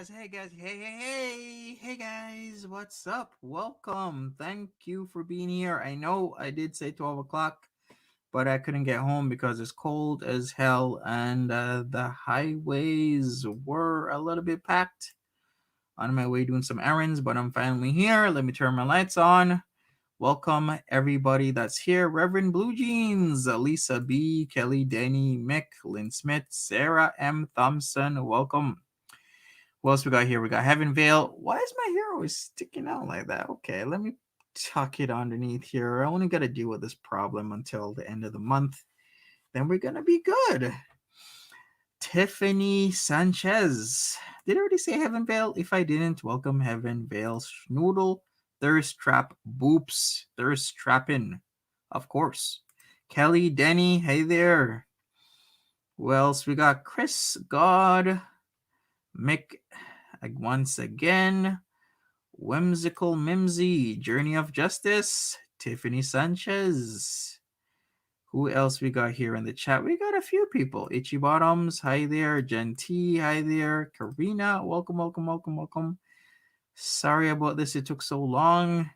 Hey guys, what's up? Welcome. Thank you for being here. I know I did say 12 o'clock, but I couldn't get home because it's cold as hell and the highways were a little bit packed on my way doing some errands, but I'm finally here. Let me turn my lights on. Welcome everybody that's here. Reverend Blue Jeans, Lisa B, Kelly, Denny, Mick, Lynn Smith, Sarah M. Thompson. Welcome. What else we got here? We got Heaven Veil. Why is my hair always sticking out like that? Okay, let me tuck it underneath here. I only got to deal with this problem until the end of the month. Then we're going to be good. Tiffany Sanchez. Did I already say Heaven Veil? If I didn't, welcome Heaven Veil. Schnoodle. Thirst Trap. Boops. Thirst Trappin'. Of course. Kelly, Denny. Hey there. Who else? We got Chris God. Mick once again. Whimsical Mimsy, Journey of Justice, Tiffany Sanchez. Who else we got here in the chat? We got a few people. Itchy Bottoms, hi there. Jen T, hi there. Karina, welcome. Sorry about this, it took so long.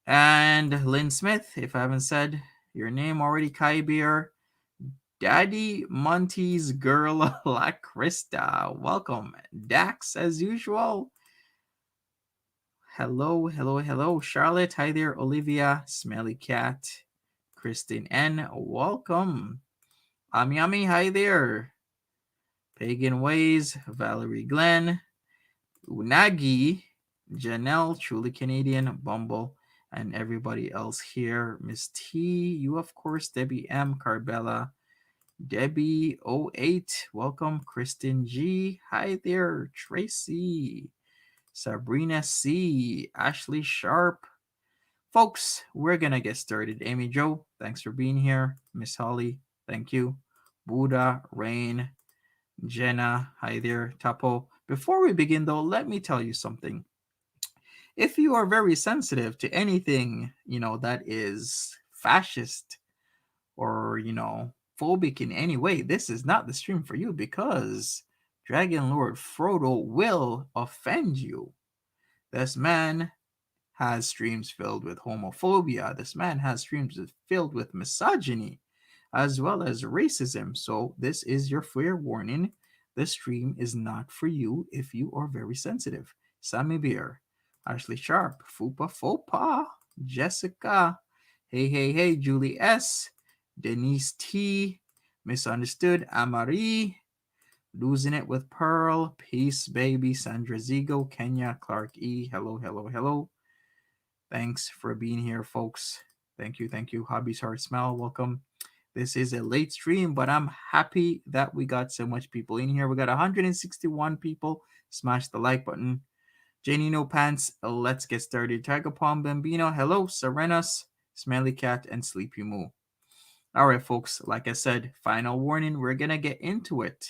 And Lynn Smith, if I haven't said your name already, Kai Beer. Daddy Monty's girl, La Krista. Welcome. Dax, as usual. Hello. Charlotte, hi there. Olivia, Smelly Cat. Kristen N, welcome. Ami, hi there. Pagan Ways, Valerie Glenn. Unagi, Janelle, Truly Canadian, Bumble, and everybody else here. Miss T, you of course, Debbie M, Carbella, Debbie 08, welcome. Kristen G, hi there. Tracy, Sabrina C, Ashley Sharp. Folks, we're gonna get started. Amy Joe, thanks for being here. Miss Holly, thank you. Buddha, Rain, Jenna, hi there. Tapo. Before we begin though, let me tell you something. If you are very sensitive to anything, that is fascist or, phobic in any way, this is not the stream for you because Dragon Lord Frodo will offend you. This man has streams filled with homophobia. This man has streams filled with misogyny as well as racism. So this is your fair warning. This stream is not for you if you are very sensitive. Sammy Beer, Ashley Sharp, Fupa Fopa, Jessica, hey, Julie S, Denise T, Misunderstood, Amari, Losing It with Pearl, Peace Baby, Sandra Zigo, Kenya, Clark E, hello. Thanks for being here, folks. Thank you. Hobbies Heart Smell, welcome. This is a late stream, but I'm happy that we got so much people in here. We got 161 people. Smash the like button. Janie No Pants, let's get started. Tiger Palm Bambino, hello. Serenas, Smelly Cat, and Sleepy Moo. All right, folks, like I said, final warning, we're going to get into it.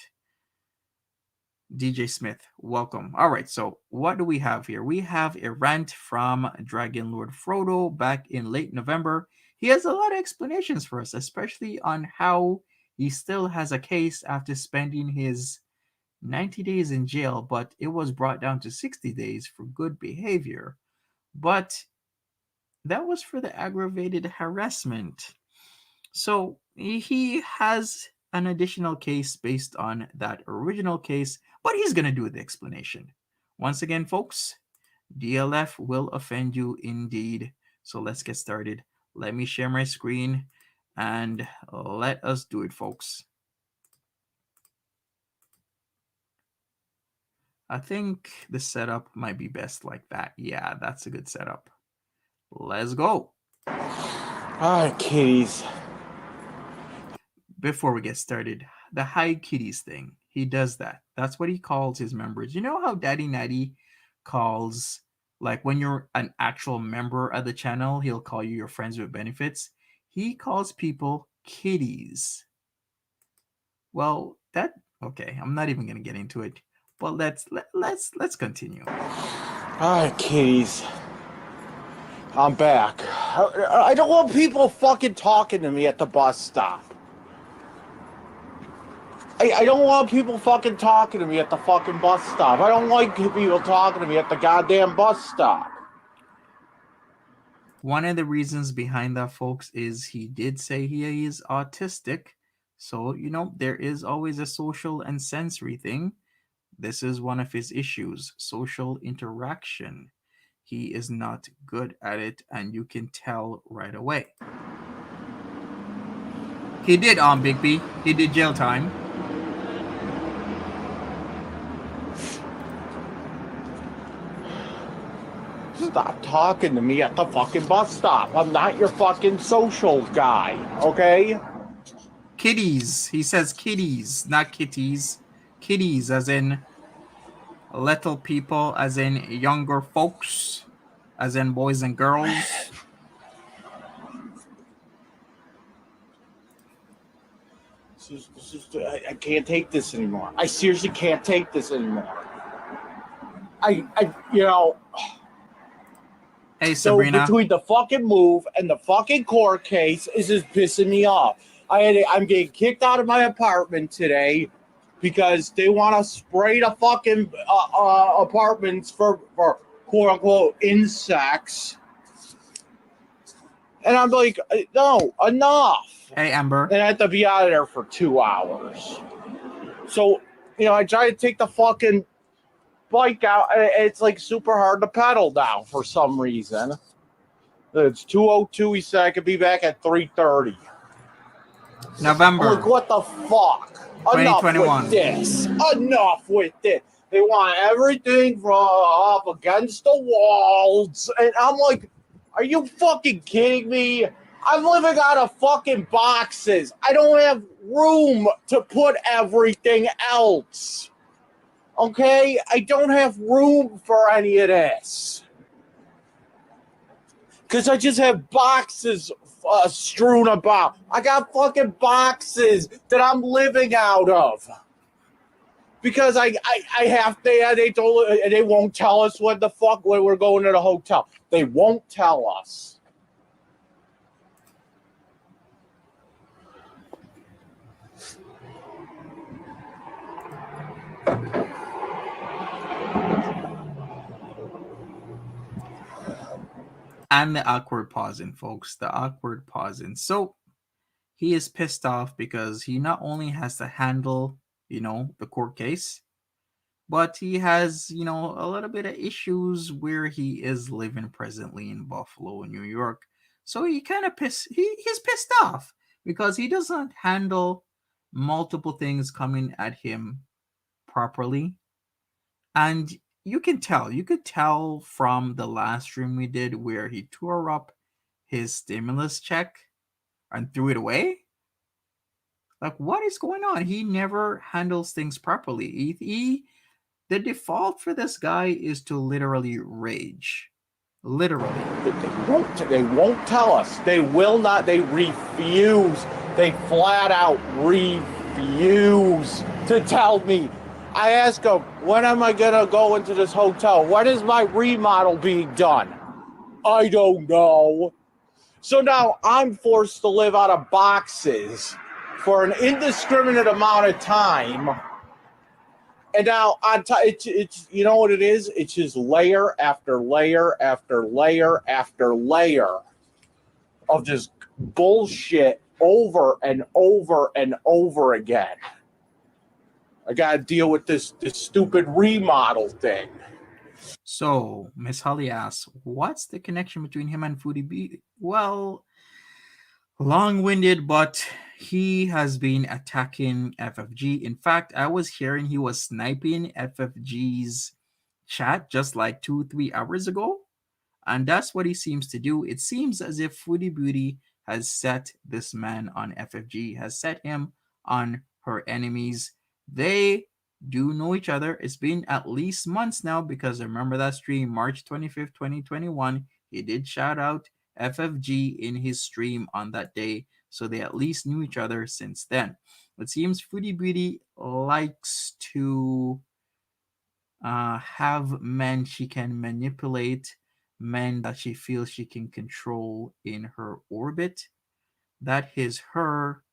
DJ Smith, welcome. All right, so what do we have here? We have a rant from Dragon Lord Frodo back in late November. He has a lot of explanations for us, especially on how he still has a case after spending his 90 days in jail, but it was brought down to 60 days for good behavior. But that was for the aggravated harassment. So he has an additional case based on that original case, but he's going to do the explanation. Once again, folks, DLF will offend you indeed. So let's get started. Let me share my screen and let us do it, folks. I think the setup might be best like that. Yeah, that's a good setup. Let's go. All right, kitties. Before we get started, the hi kitties thing. He does that. That's what he calls his members. You know how Daddy Natty calls, like when you're an actual member of the channel, he'll call you your friends with benefits. He calls people kitties. Well, okay. I'm not even gonna get into it, but let's continue. All right, kitties. I'm back. I don't want people fucking talking to me at the bus stop. I don't want people fucking talking to me at the fucking bus stop. I don't like people talking to me at the goddamn bus stop. One of the reasons behind that, folks, is he did say he is autistic. So, there is always a social and sensory thing. This is one of his issues, social interaction. He is not good at it, and you can tell right away. He did Big B. He did jail time. Stop talking to me at the fucking bus stop. I'm not your fucking social guy, okay? Kiddies. He says kiddies, not kitties. Kiddies, as in little people, as in younger folks, as in boys and girls. I can't take this anymore. I seriously can't take this anymore. You know, Hey, so Sabrina. between the fucking move and the fucking court case, is just pissing me off. I'm getting kicked out of my apartment today because they want to spray the fucking apartments for quote unquote insects. And I'm like, no, enough. Hey, Amber. And I have to be out of there for 2 hours. So, I try to take the fucking bike out. It's like super hard to pedal now for some reason. It's 2:02. He said I could be back at 3:30. November. I'm like, what the fuck? 2021. Enough with this. They want everything up against the walls. And I'm like, are you fucking kidding me? I'm living out of fucking boxes. I don't have room to put everything else. Okay? I don't have room for any of this. Because I just have boxes strewn about. I got fucking boxes that I'm living out of. Because I have they won't tell us when we're going to the hotel. They won't tell us. And the awkward pausing, folks. The awkward pausing. So he is pissed off because he not only has to handle, the court case, but he has, a little bit of issues where he is living presently in Buffalo, New York. So he's pissed off because he doesn't handle multiple things coming at him properly. And you could tell from the last stream we did where he tore up his stimulus check and threw it away. Like, what is going on? He never handles things properly. The default for this guy is to literally rage. Literally. They won't tell us. They will not. They refuse. They flat out refuse to tell me. I ask them, when am I going to go into this hotel? When is my remodel being done? I don't know. So now I'm forced to live out of boxes for an indiscriminate amount of time. And now it's you know what it is? It's just layer after layer after layer after layer of just bullshit over and over and over again. I gotta deal with this stupid remodel thing. So Miss Holly asks, what's the connection between him and Foodie B? Well, long-winded, but he has been attacking FFG. In fact, I was hearing he was sniping FFG's chat just like 2-3 hours ago, and that's what he seems to do. It seems as if Foodie Beauty has set this man on FFG, has set him on her enemies. They do know each other. It's been at least months now, because I remember that stream, March 25th, 2021. He did shout out FFG in his stream on that day, so they at least knew each other since then. It seems Foodie Beauty likes to have men she can manipulate, men that she feels she can control in her orbit. That is her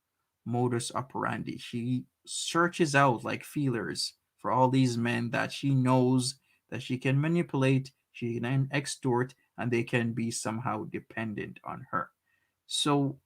modus operandi. She searches out like feelers for all these men that she knows that she can manipulate, she can extort, and they can be somehow dependent on her. So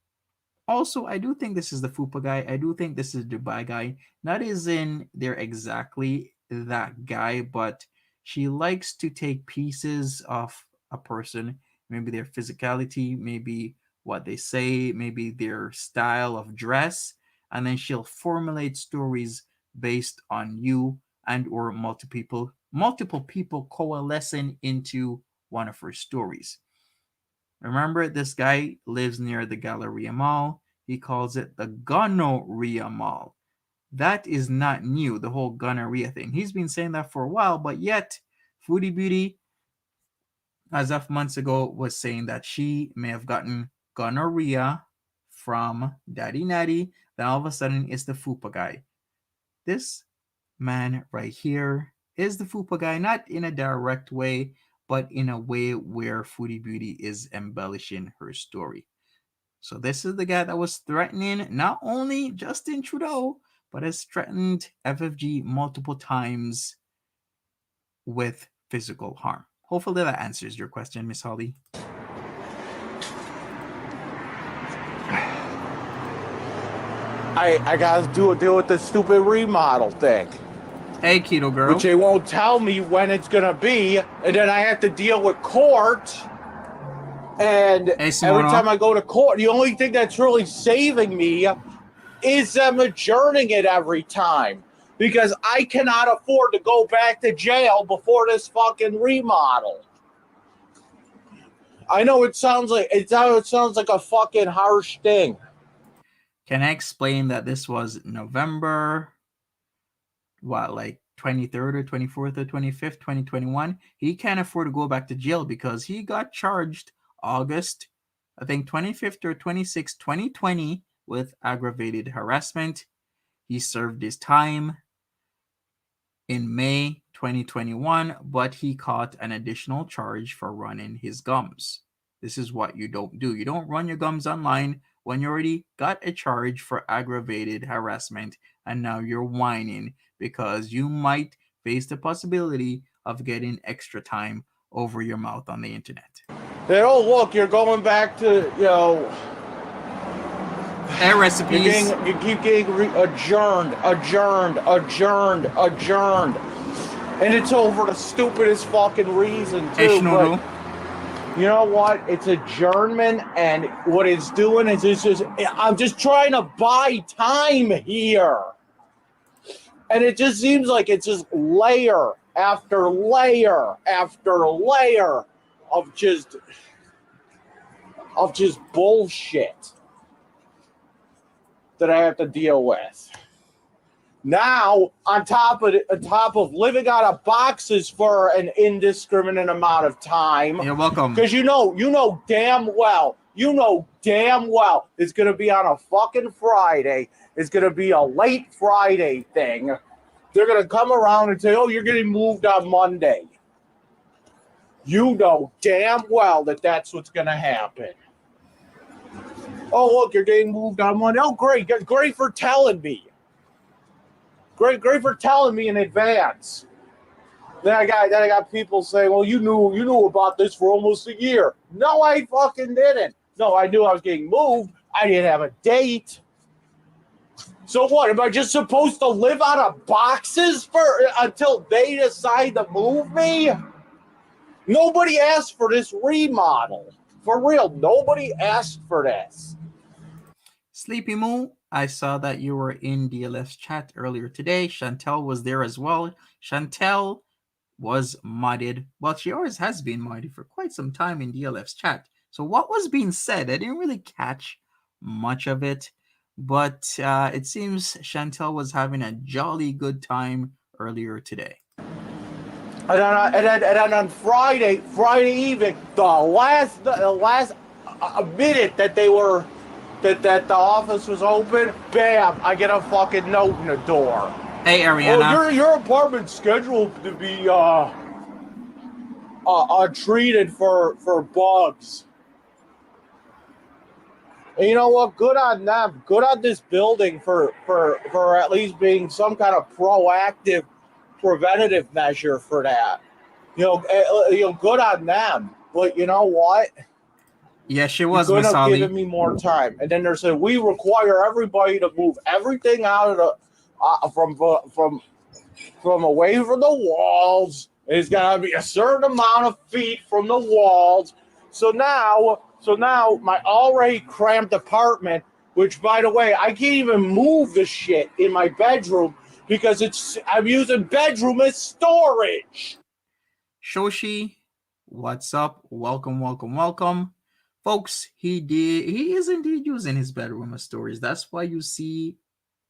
also, I do think this is the Fupa guy. I do think this is the Dubai guy. Not as in they're exactly that guy, but she likes to take pieces of a person, maybe their physicality, maybe what they say, maybe their style of dress, and then she'll formulate stories based on you and or multiple people coalescing into one of her stories. Remember, this guy lives near the Galleria Mall. He calls it the Gonorrhea Mall. That is not new, the whole gonorrhea thing. He's been saying that for a while, but yet, Foodie Beauty, as of months ago, was saying that she may have gotten gonorrhea from Daddy Natty. Then all of a sudden, it's the Fupa guy. This man right here is the Fupa guy, not in a direct way, but in a way where Foodie Beauty is embellishing her story. So this is the guy that was threatening not only Justin Trudeau, but has threatened FFG multiple times with physical harm. Hopefully that answers your question, Miss Holly. I gotta deal with the stupid remodel thing. Hey, Keto Girl. Which they won't tell me when it's gonna be, and then I have to deal with court. And Hey, every time I go to court, the only thing that's really saving me is them adjourning it every time. Because I cannot afford to go back to jail before this fucking remodel. I know it sounds like a fucking harsh thing. Can I explain that this was November, like 23rd or 24th or 25th, 2021? He can't afford to go back to jail because he got charged August, I think 25th or 26th, 2020 with aggravated harassment. He served his time in May 2021, but he caught an additional charge for running his gums. This is what you don't do. You don't run your gums online when you already got a charge for aggravated harassment and now you're whining because you might face the possibility of getting extra time over your mouth on the internet. Hey, oh, look, you're going back to, recipes. You keep getting adjourned. And it's over the stupidest fucking reason, too. But you know what? It's adjournment, and what it's doing is I'm just trying to buy time here. And it just seems like it's just layer after layer after layer of just bullshit that I have to deal with. Now, on top of living out of boxes for an indiscriminate amount of time. You're welcome. Because you know damn well it's going to be on a fucking Friday. It's going to be a late Friday thing. They're going to come around and say, oh, you're getting moved on Monday. You know damn well that that's what's going to happen. Oh, look, you're getting moved on Monday. Oh, great. Great for telling me. Great for telling me in advance. Then I got people saying, well, you knew about this for almost a year. No, I fucking didn't. No, I knew I was getting moved. I didn't have a date. So what? Am I just supposed to live out of boxes until they decide to move me? Nobody asked for this remodel. For real, nobody asked for this. Sleepy Moo, I saw that you were in DLF's chat earlier today. Chantel was there as well. Chantel was modded. Well, she always has been modded for quite some time in DLF's chat. So what was being said? I didn't really catch much of it. But it seems Chantel was having a jolly good time earlier today. And then on Friday evening, the last minute that they were that the office was open, bam! I get a fucking note in the door. Hey, Ariana. Oh, your apartment's scheduled to be treated for bugs. And you know what? Good on them. Good on this building for at least being some kind of proactive, preventative measure for that. Good on them. But you know what? Yeah, she You was, couldn't Miss have given Holly. me more time. And then there's we require everybody to move everything out of the from away from the walls. It's got to be a certain amount of feet from the walls. So now my already cramped apartment, which by the way, I can't even move the shit in my bedroom because I'm using bedroom as storage. Shoshi, what's up? Welcome, welcome, welcome. Folks, he is indeed using his bedroom as storage. That's why you see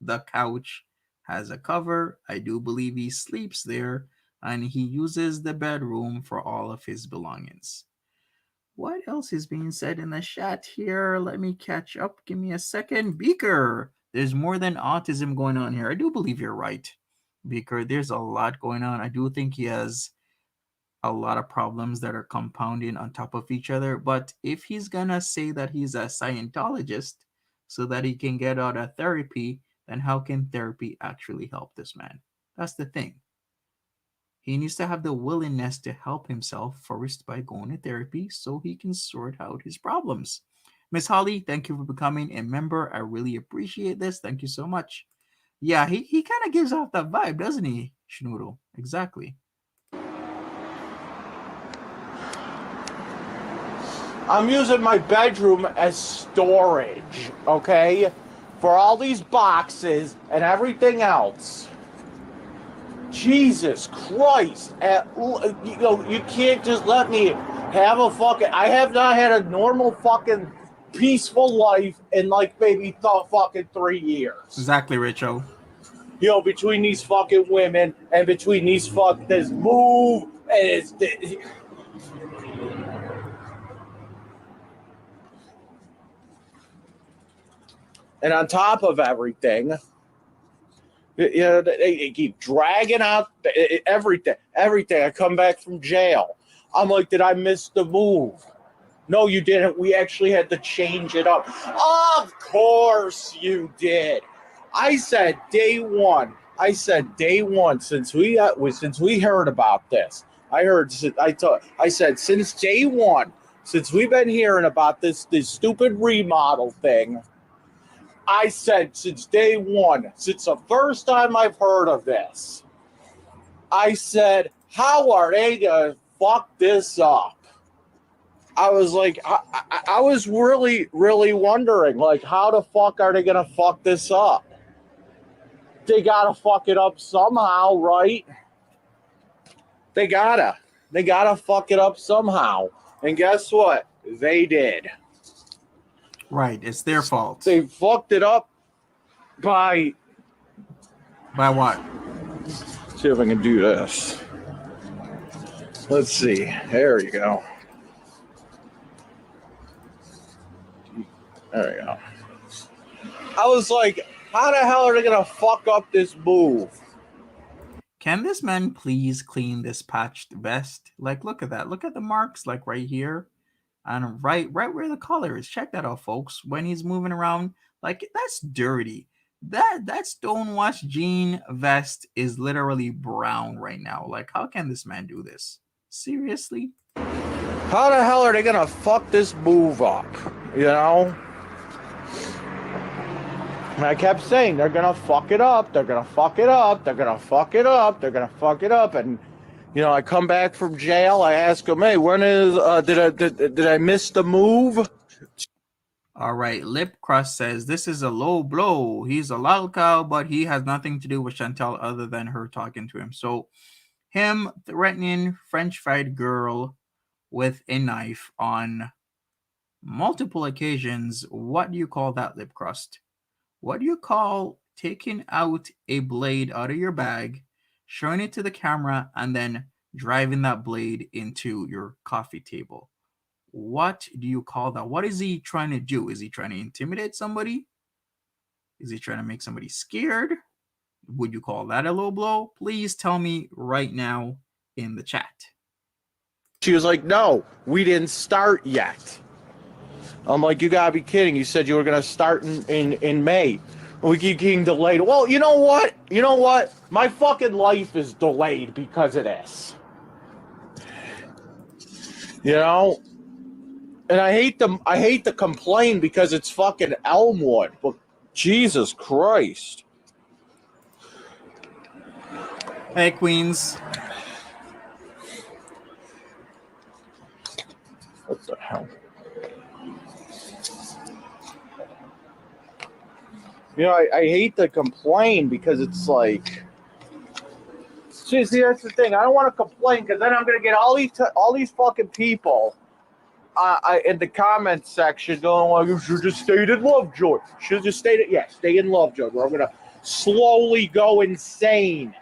the couch has a cover. I do believe he sleeps there and he uses the bedroom for all of his belongings. What else is being said in the chat here? Let me catch up. Give me a second. Beaker, there's more than autism going on here. I do believe you're right. Beaker, there's a lot going on. I do think he has a lot of problems that are compounding on top of each other. But if he's gonna say that he's a Scientologist so that he can get out of therapy, then how can therapy actually help this man? That's the thing. He needs to have the willingness to help himself first by going to therapy so he can sort out his problems. Miss Holly, thank you for becoming a member. I really appreciate this. Thank you so much. Yeah, he kind of gives off that vibe, doesn't he, Schnoodle? Exactly. I'm using my bedroom as storage, okay? For all these boxes and everything else. Jesus Christ. You can't just let me have a fucking. I have not had a normal fucking peaceful life in like maybe fucking 3 years. Exactly, Rachel. Between these fucking women and between these this move and it's. And on top of everything, they keep dragging out everything. Everything. I come back from jail. I'm like, did I miss the move? No, you didn't. We actually had to change it up. Of course you did. I said day one. Since we heard about this. I said since day one. Since we've been hearing about this stupid remodel thing. I said since day one, since the first time I've heard of this, I said, how are they going to fuck this up? I was like, I was really, really wondering, like, how the fuck are they going to fuck this up? They got to fuck it up somehow, right? They gotta fuck it up somehow. And guess what? They did. Right, it's their fault. They fucked it up by what? See if I can do this. Let's see. There you go. There you go. I was like, how the hell are they gonna fuck up this move? Can this man please clean this patched vest? Like, look at that. Look at the marks, like right here. And right where the collar is. Check that out, folks. When he's moving around, like that's dirty. That stonewashed jean vest is literally brown right now. Like, how can this man do this? Seriously? How the hell are they gonna fuck this move up? And I kept saying they're gonna fuck it up. They're gonna fuck it up. They're gonna fuck it up. They're gonna fuck it up. And I come back from jail. I ask them, hey, when is did I miss the move? All right, Lip Crust says this is a low blow. He's a lol cow, but he has nothing to do with Chantel other than her talking to him. So, him threatening French fried girl with a knife on multiple occasions. What do you call that, Lip Crust? What do you call taking out a blade out of your bag, showing it to the camera, and then driving that blade into your coffee table? What do you call that? What is he trying to do? Is he trying to intimidate somebody? Is he trying to make somebody scared? Would you call that a low blow? Please tell me right now in the chat. She was like, no, we didn't start yet. I'm like, you gotta be kidding. You said you were gonna start in May. We keep getting delayed. Well, you know what? You know what? My fucking life is delayed because of this. You know? And I hate to complain because it's fucking Elmwood, but Jesus Christ. Hey, Queens. What the hell? You know, I hate to complain because it's like, see, that's the thing. I don't want to complain because then I'm gonna get all these fucking people in the comments section going like, you should just stayed in Lovejoy. Should just stayed at stay in Lovejoy, where I'm gonna slowly go insane.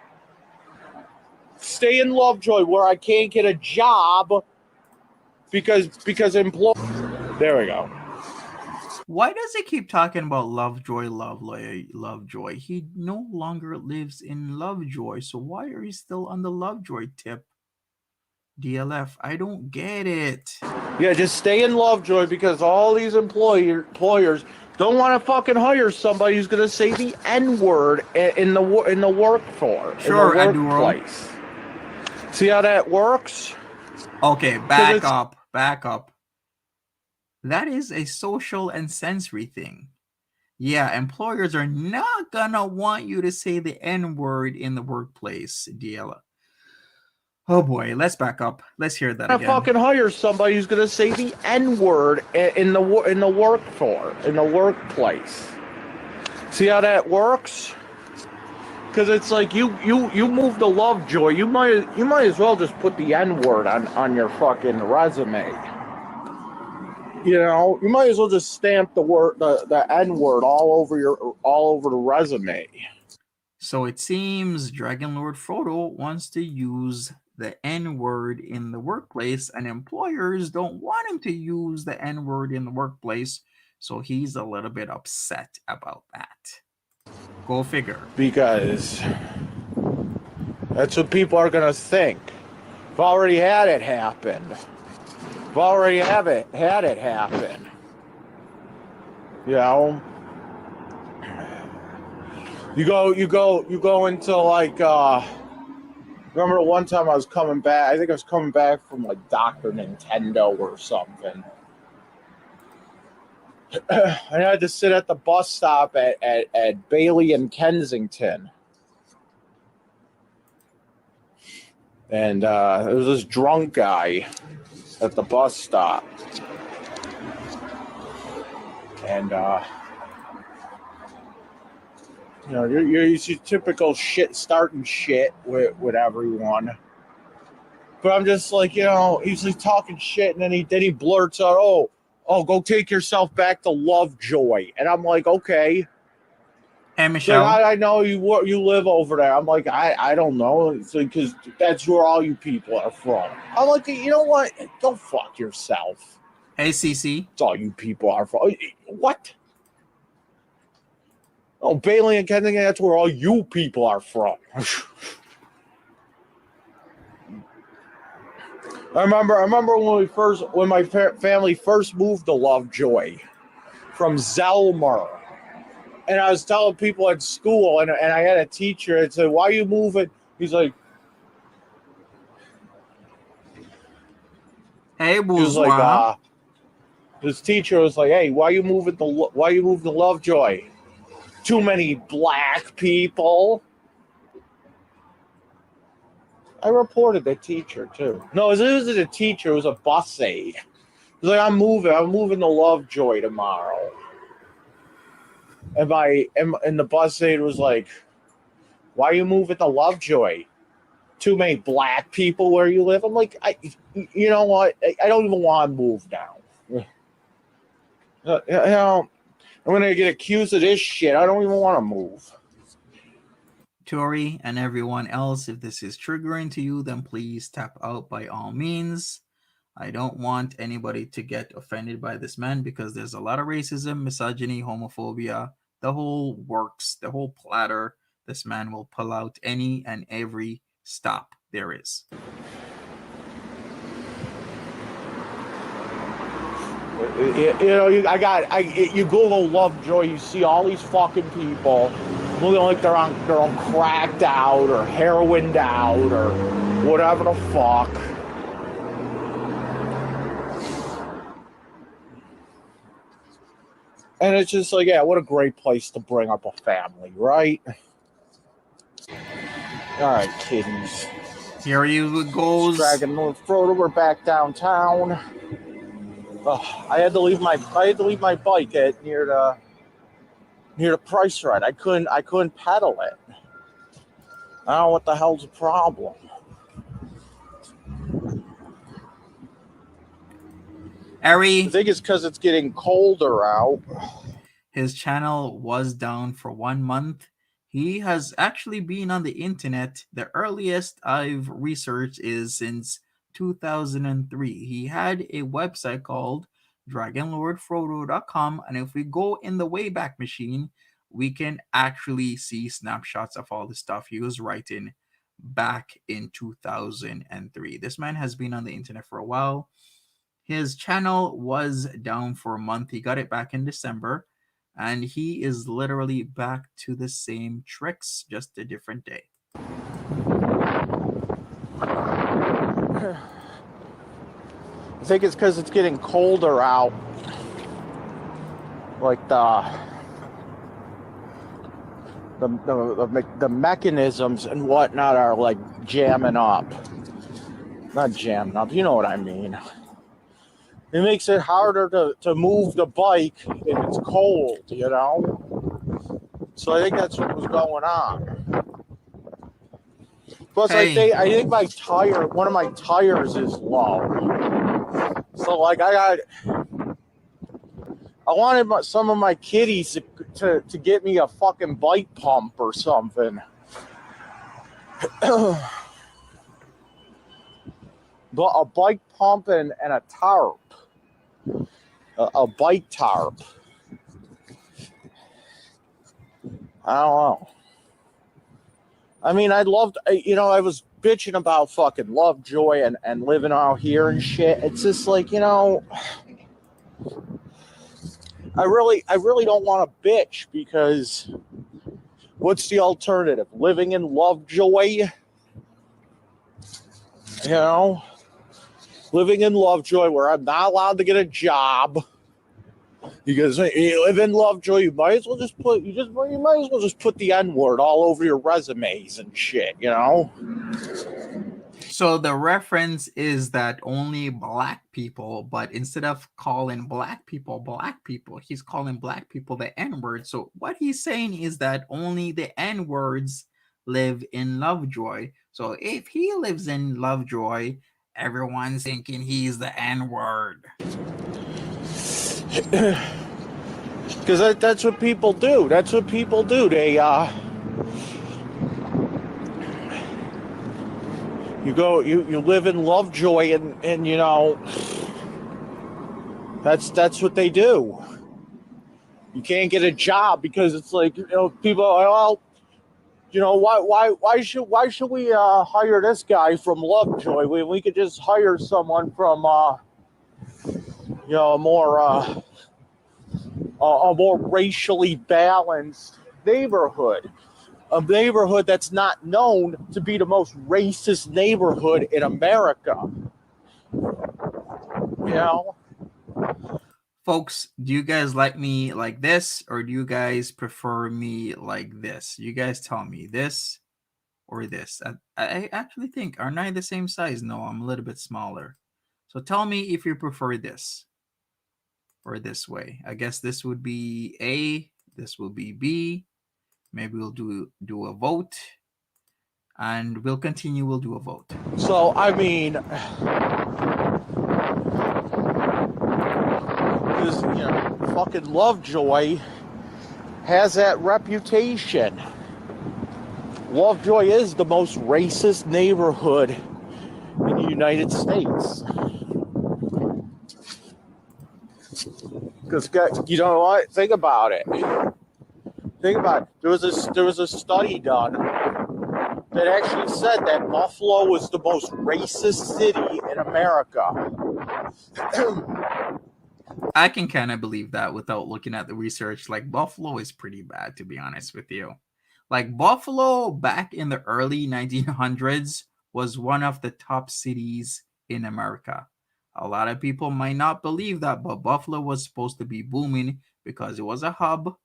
Stay in Lovejoy where I can't get a job because There we go. Why does he keep talking about Lovejoy, Lovejoy? He no longer lives in Lovejoy, so why are you still on the Lovejoy tip? DLF, I don't get it. Yeah, just stay in Lovejoy because all these employers don't want to fucking hire somebody who's gonna say the N-word in the Sure, in the workplace. See how that works? Okay, back up. That is a social and sensory thing. Yeah, employers are not gonna want you to say the N-word in the workplace, DLF. Oh boy, let's back up. Let's hear that again. Fucking hire somebody who's gonna say the N-word in the workplace. See how that works? Because it's like you move to Lovejoy, you might as well just put the N-word on your fucking resume. You know, you might as well just stamp the N-word all over the resume. So it seems Dragon Lord Frodo wants to use the N-word in the workplace, and employers don't want him to use the N-word in the workplace, so he's a little bit upset about that. Go figure. Because that's what people are gonna think. I've already had it happen. I've already had it happen. You know? You go into like remember one time I was coming back, I think I was coming back from like Dr. Nintendo or something. I had to sit at the bus stop at Bailey and Kensington. And there was this drunk guy at the bus stop. And you know, you're your typical shit starting shit with everyone. But I'm just like, you know, he's like talking shit, and then he blurts out, "Oh, go take yourself back to Lovejoy." And I'm like, okay. Hey, Michelle. Like, I know you live over there. I'm like, I don't know. It's like, because that's where all you people are from. I'm like, you know what? Go fuck yourself. Hey, CC. That's all you people are from. What? Oh, Bailey and Kensington, that's where all you people are from. I remember when my family first moved to Lovejoy from Zelmer. And I was telling people at school, and I had a teacher that said, "Why are you moving?" He's like, "Hey, bourgeois." He was like, his teacher was like, "Hey, why you moving to Lovejoy? Too many black people." I reported the teacher too. No, it wasn't a teacher; it was a bus aide. He was like, "I'm moving to Lovejoy tomorrow." And the bus aide was like, "Why are you moving to Lovejoy? Too many black people where you live?" I'm like, you know what? I don't even want to move now. You know, I'm going to get accused of this shit. I don't even want to move. Tori and everyone else, if this is triggering to you, then please tap out by all means. I don't want anybody to get offended by this man because there's a lot of racism, misogyny, homophobia, the whole works, the whole platter. This man will pull out any and every stop there is. You Google Lovejoy, you see all these fucking people looking like they're on cracked out or heroined out or whatever the fuck. And it's just like, yeah, what a great place to bring up a family, right? All right, kiddies. Here you goes. Dragging Frodo, we're back downtown. I had to leave my bike at near the price right. I couldn't pedal it. I don't know what the hell's the problem. Ari, I think it's because it's getting colder out. his channel was down for 1 month. He has actually been on the internet. The earliest I've researched is since 2003. He had a website called dragonlordfrodo.com, and if we go in the Wayback Machine, we can actually see snapshots of all the stuff he was writing back in 2003. This man has been on the internet for a while. His channel was down for a month. He got it back in December, and he is literally back to the same tricks, just a different day. I think it's because it's getting colder out. Like the mechanisms and whatnot are like jamming up. Not jamming up, you know what I mean. It makes it harder to move the bike if it's cold, you know? So I think that's what was going on. Plus, Hey. I think one of my tires is low. So, like, I wanted some of my kiddies to get me a fucking bike pump or something. But a bike pump and a tarp. A bike tarp. I don't know. I mean, I was bitching about fucking Lovejoy and living out here and shit. It's just like, you know, I really don't want to bitch because what's the alternative? Living in Lovejoy? You know? Living in Lovejoy where I'm not allowed to get a job. Because you live in Lovejoy, you might as well just put the N-word all over your resumes and shit, you know? So the reference is that only black people, but instead of calling black people, he's calling black people the N-word. So what he's saying is that only the N-words live in Lovejoy. So if he lives in Lovejoy, everyone's thinking he's the N-word. Because that's what people do. That's what people do. They, you live in Lovejoy and you know, that's what they do. You can't get a job because it's like, you know, people are, well, you know, why should we hire this guy from Lovejoy when we could just hire someone from you know, a more racially balanced neighborhood, a neighborhood that's not known to be the most racist neighborhood in America. You know? Folks, do you guys like me like this, or do you guys prefer me like this? You guys tell me, this or this. I actually think, aren't I the same size? No, I'm a little bit smaller. So tell me if you prefer this or this way. I guess this would be A, this will be B. Maybe we'll do a vote, and we'll continue. We'll do a vote. So, I mean, this, you know, fucking Lovejoy has that reputation. Lovejoy is the most racist neighborhood in the United States. Because, you know what? Think about it. There was a study done that actually said that Buffalo was the most racist city in America. I can kind of believe that without looking at the research. Like, Buffalo is pretty bad, to be honest with you. Like, Buffalo back in the early 1900s was one of the top cities in America. A lot of people might not believe that, but Buffalo was supposed to be booming because it was a hub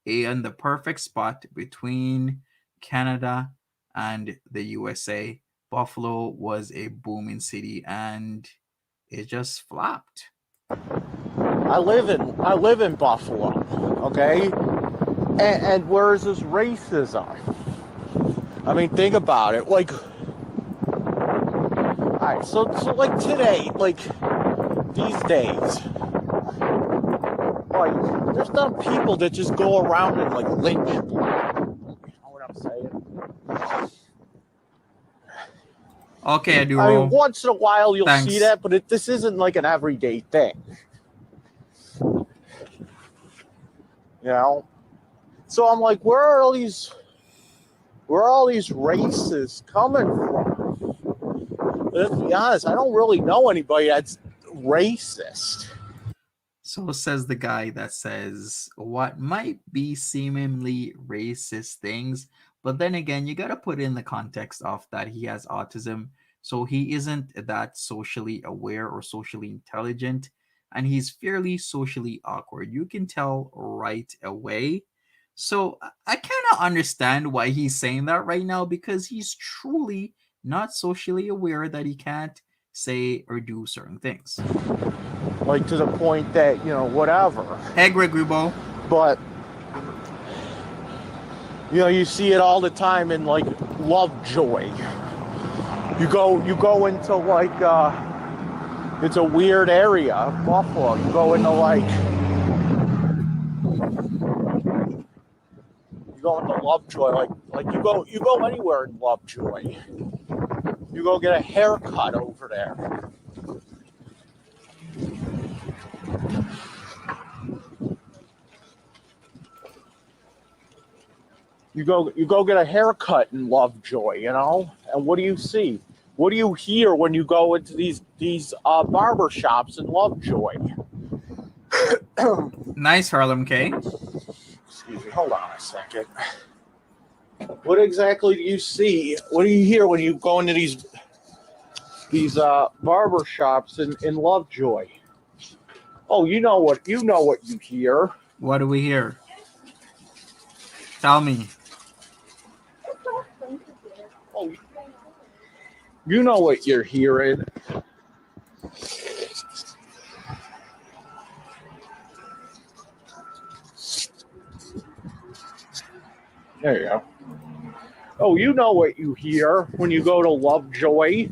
and the perfect spot between Canada and the USA. Buffalo was a booming city and it just flopped. I live in Buffalo, okay? And where's this racism? I mean, think about it. Like, all right, so like today, like these days, like there's not people that just go around and like lynch people. You know what I'm saying? Okay, Aduro. I mean, once in a while you'll Thanks. see that, but this isn't like an everyday thing. You know? So I'm like, where are all these races coming from? Let's be honest, I don't really know anybody that's racist. So says the guy that says what might be seemingly racist things, but then again, you got to put in the context of that he has autism, so he isn't that socially aware or socially intelligent, and he's fairly socially awkward. You can tell right away. So I cannot understand why he's saying that right now because he's truly not socially aware that he can't say or do certain things. Like to the point that, you know, whatever. Hey, Greg Rubo. But, you know, you see it all the time in like Lovejoy. You go into like, it's a weird area, Buffalo. You go into Lovejoy, like you go anywhere in Lovejoy. You go get a haircut over there. You go get a haircut in Lovejoy, you know? And what do you see? What do you hear when you go into these barber shops in Lovejoy? Nice, Harlem K. Excuse me, hold on a second. What exactly do you see? What do you hear when you go into these barber shops in Lovejoy? Oh, you know what you hear. What do we hear? Tell me. Oh, you know what you're hearing. There you go. Oh, you know what you hear when you go to Lovejoy.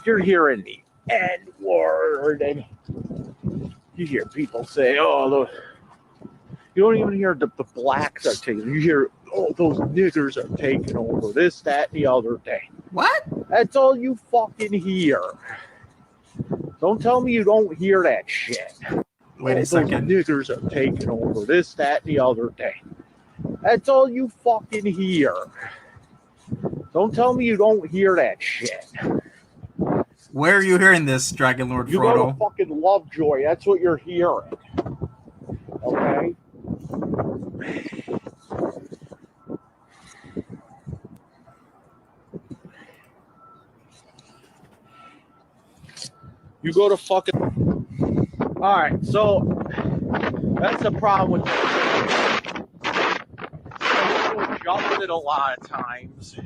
You're hearing the N-word, and you hear people say, "Oh, you don't even hear the blacks are taking. You hear, oh, those niggers are taking over this, that, and the other thing." What? That's all you fucking hear. Don't tell me you don't hear that shit. Wait a second. Those niggers are taking over this, that, and the other thing. That's all you fucking hear. Don't tell me you don't hear that shit. Where are you hearing this, Dragon Lord Frodo? You go to fucking Lovejoy. That's what you're hearing. Okay? You go to fucking... Alright, so... That's the problem with... People jump it a lot of times.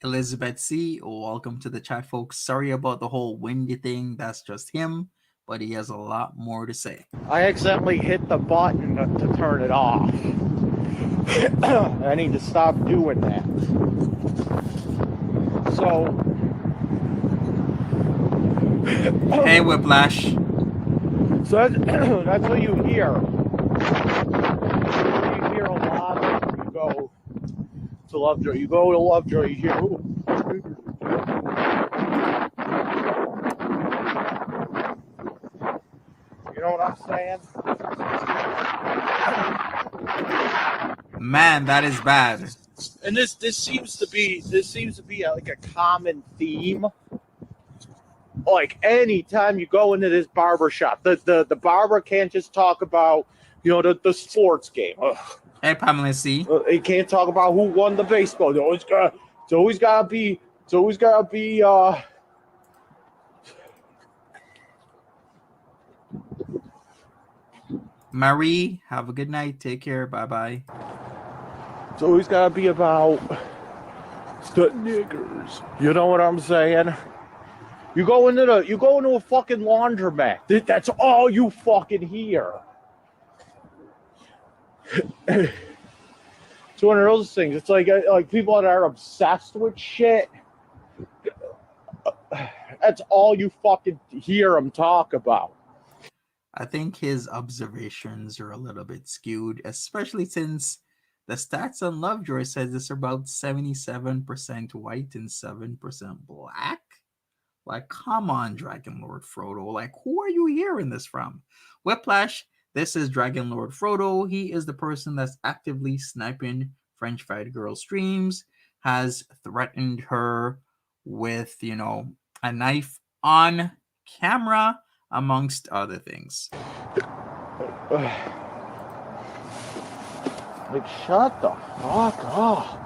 Elizabeth C., welcome to the chat, folks. Sorry about the whole windy thing. That's just him, but he has a lot more to say. I accidentally hit the button to turn it off. I need to stop doing that. So... Hey, Whiplash. So that's what you hear. You hear a lot when you go to Lovejoy. You go to Lovejoy, you hear, ooh. You know what I'm saying? Man, that is bad. And this seems to be like a common theme like anytime you go into this barber shop, the barber can't just talk about, you know, the sports game. Hey, Pamela C. He can't talk about who won the baseball. It's always gotta be Marie, have a good night. Take care. Bye-bye. it's always gotta be about the niggers. You know what I'm saying? You go into a fucking laundromat. That's all you fucking hear. It's one of those things. It's like people that are obsessed with shit. That's all you fucking hear them talk about. I think his observations are a little bit skewed, especially since the stats on Lovejoy says it's about 77% white and 7% black. Like, come on, Dragon Lord Frodo. Like, who are you hearing this from? Whiplash, this is Dragon Lord Frodo. He is the person that's actively sniping French Fried Girl streams, has threatened her with, you know, a knife on camera, amongst other things. Like, shut the fuck up.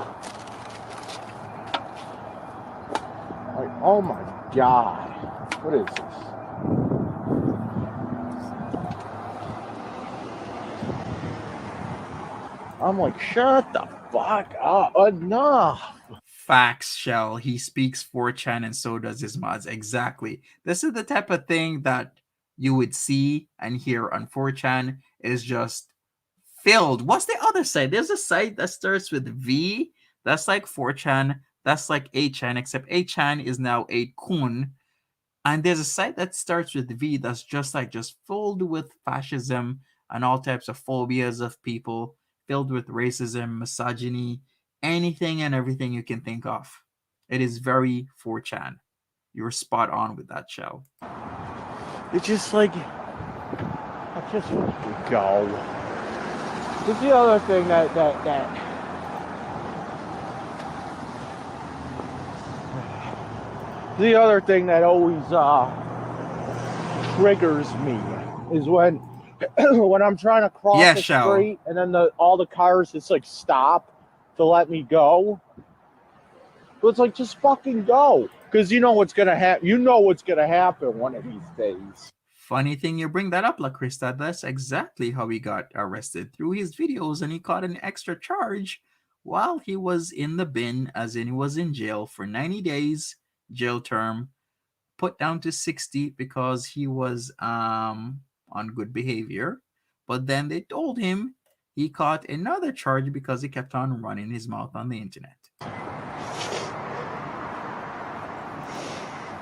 Like, oh my god. What is this? I'm like, shut the fuck up. Enough. Facts, Shell. He speaks 4chan and so does his mods. Exactly. This is the type of thing that you would see and hear on 4chan is just filled. What's the other site? There's a site that starts with V. That's like 4chan. That's like 8chan, except 8chan is now 8kun. And there's a site that starts with V that's just filled with fascism and all types of phobias of people, filled with racism, misogyny, anything and everything you can think of. It is very 4chan. You're spot on with that show. It's just like, I just want to go. There's the other thing that the other thing that always triggers me is when when I'm trying to cross the street and then all the cars just like stop to let me go. But it's like, just fucking go, because you know what's gonna happen. You know what's gonna happen one of these days. Funny thing you bring that up, La Crista. That's exactly how he got arrested, through his videos, and he caught an extra charge while he was in the bin, as in he was in jail for 90 days jail term, put down to 60 because he was on good behavior. But then they told him he caught another charge because he kept on running his mouth on the internet.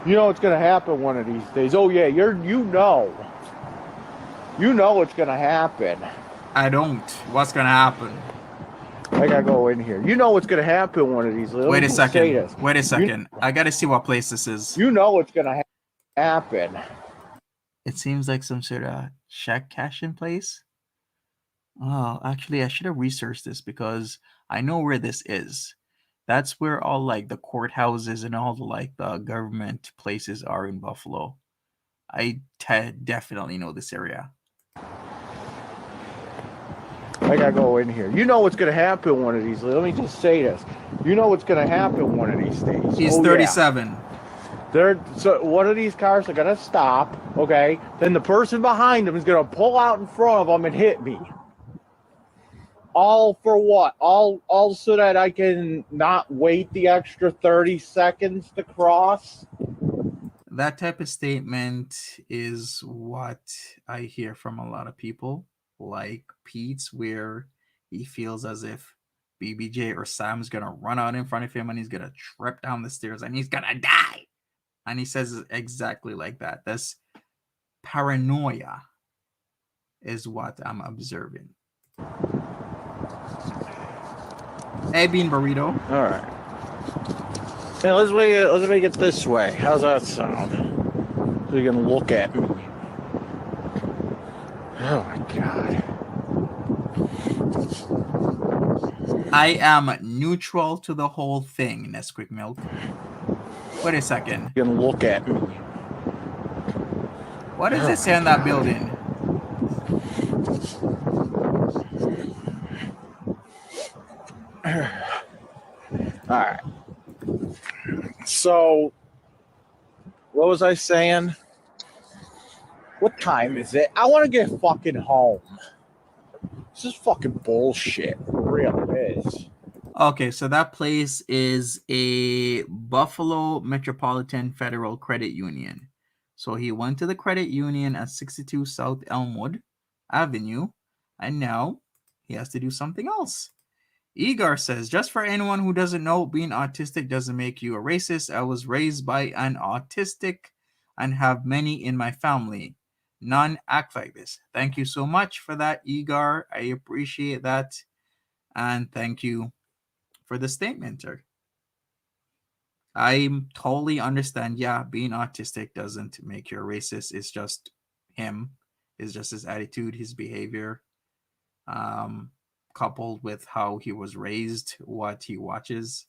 You know what's gonna happen one of these days. Oh yeah, you know what's gonna happen. I don't. What's gonna happen? I gotta go in here. You know what's gonna happen one of these. Wait a second. I gotta see what place this is. You know what's gonna happen. It seems like some sort of check cashing place. Oh, actually, I should have researched this because I know where this is. That's where all like the courthouses and all the like the government places are in Buffalo. I definitely know this area. I gotta go in here. You know what's gonna happen one of these. Let me just say this. You know what's gonna happen one of these days. He's 37. Yeah. So one of these cars are gonna stop. Okay. Then the person behind them is gonna pull out in front of them and hit me. All for what? All so that I can not wait the extra 30 seconds to cross? That type of statement is what I hear from a lot of people, like Pete's, where he feels as if BBJ or Sam's gonna run out in front of him and he's gonna trip down the stairs and he's gonna die. And he says it exactly like that. This paranoia is what I'm observing. Hey, Bean Burrito. All right. Yeah, let's make it this way. How's that sound? So you can look at me. Oh my god. I am neutral to the whole thing, Nesquik Milk. Wait a second. You can look at me. What does it say on that building? All right. So, what was I saying? What time is it? I want to get fucking home. This is fucking bullshit. It really is. Okay, so that place is a Buffalo Metropolitan Federal Credit Union. So he went to the credit union at 62 South Elmwood Avenue, and now he has to do something else. Egar says, just for anyone who doesn't know, being autistic doesn't make you a racist. I was raised by an autistic and have many in my family. None act like this. Thank you so much for that, Egar. I appreciate that. And thank you for the statement, sir. I totally understand. Yeah, being autistic doesn't make you a racist. It's just him. It's just his attitude, his behavior, coupled with how he was raised, what he watches.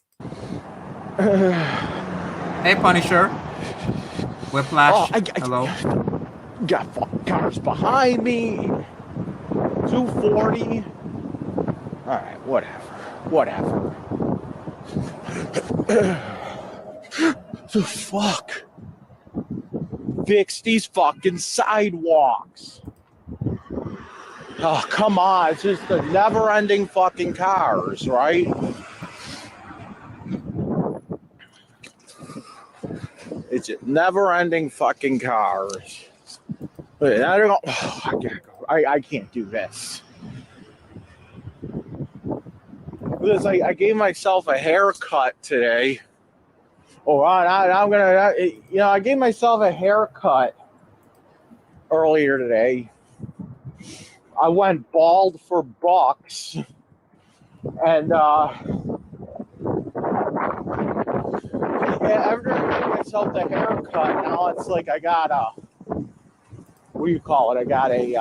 Hey, Punisher. Whiplash. Hello. Got fucking cars behind me. 240. All right, whatever. The fuck? Fix these fucking sidewalks. Oh, come on. It's just the never-ending fucking cars, right? It's just never-ending fucking cars. But I don't. Oh, I gotta go. I can't do this. Because I gave myself a haircut today. Oh, I'm gonna. I gave myself a haircut earlier today. I went bald for bucks, and after I gave myself the haircut, now it's like I got a. What do you call it? I got a.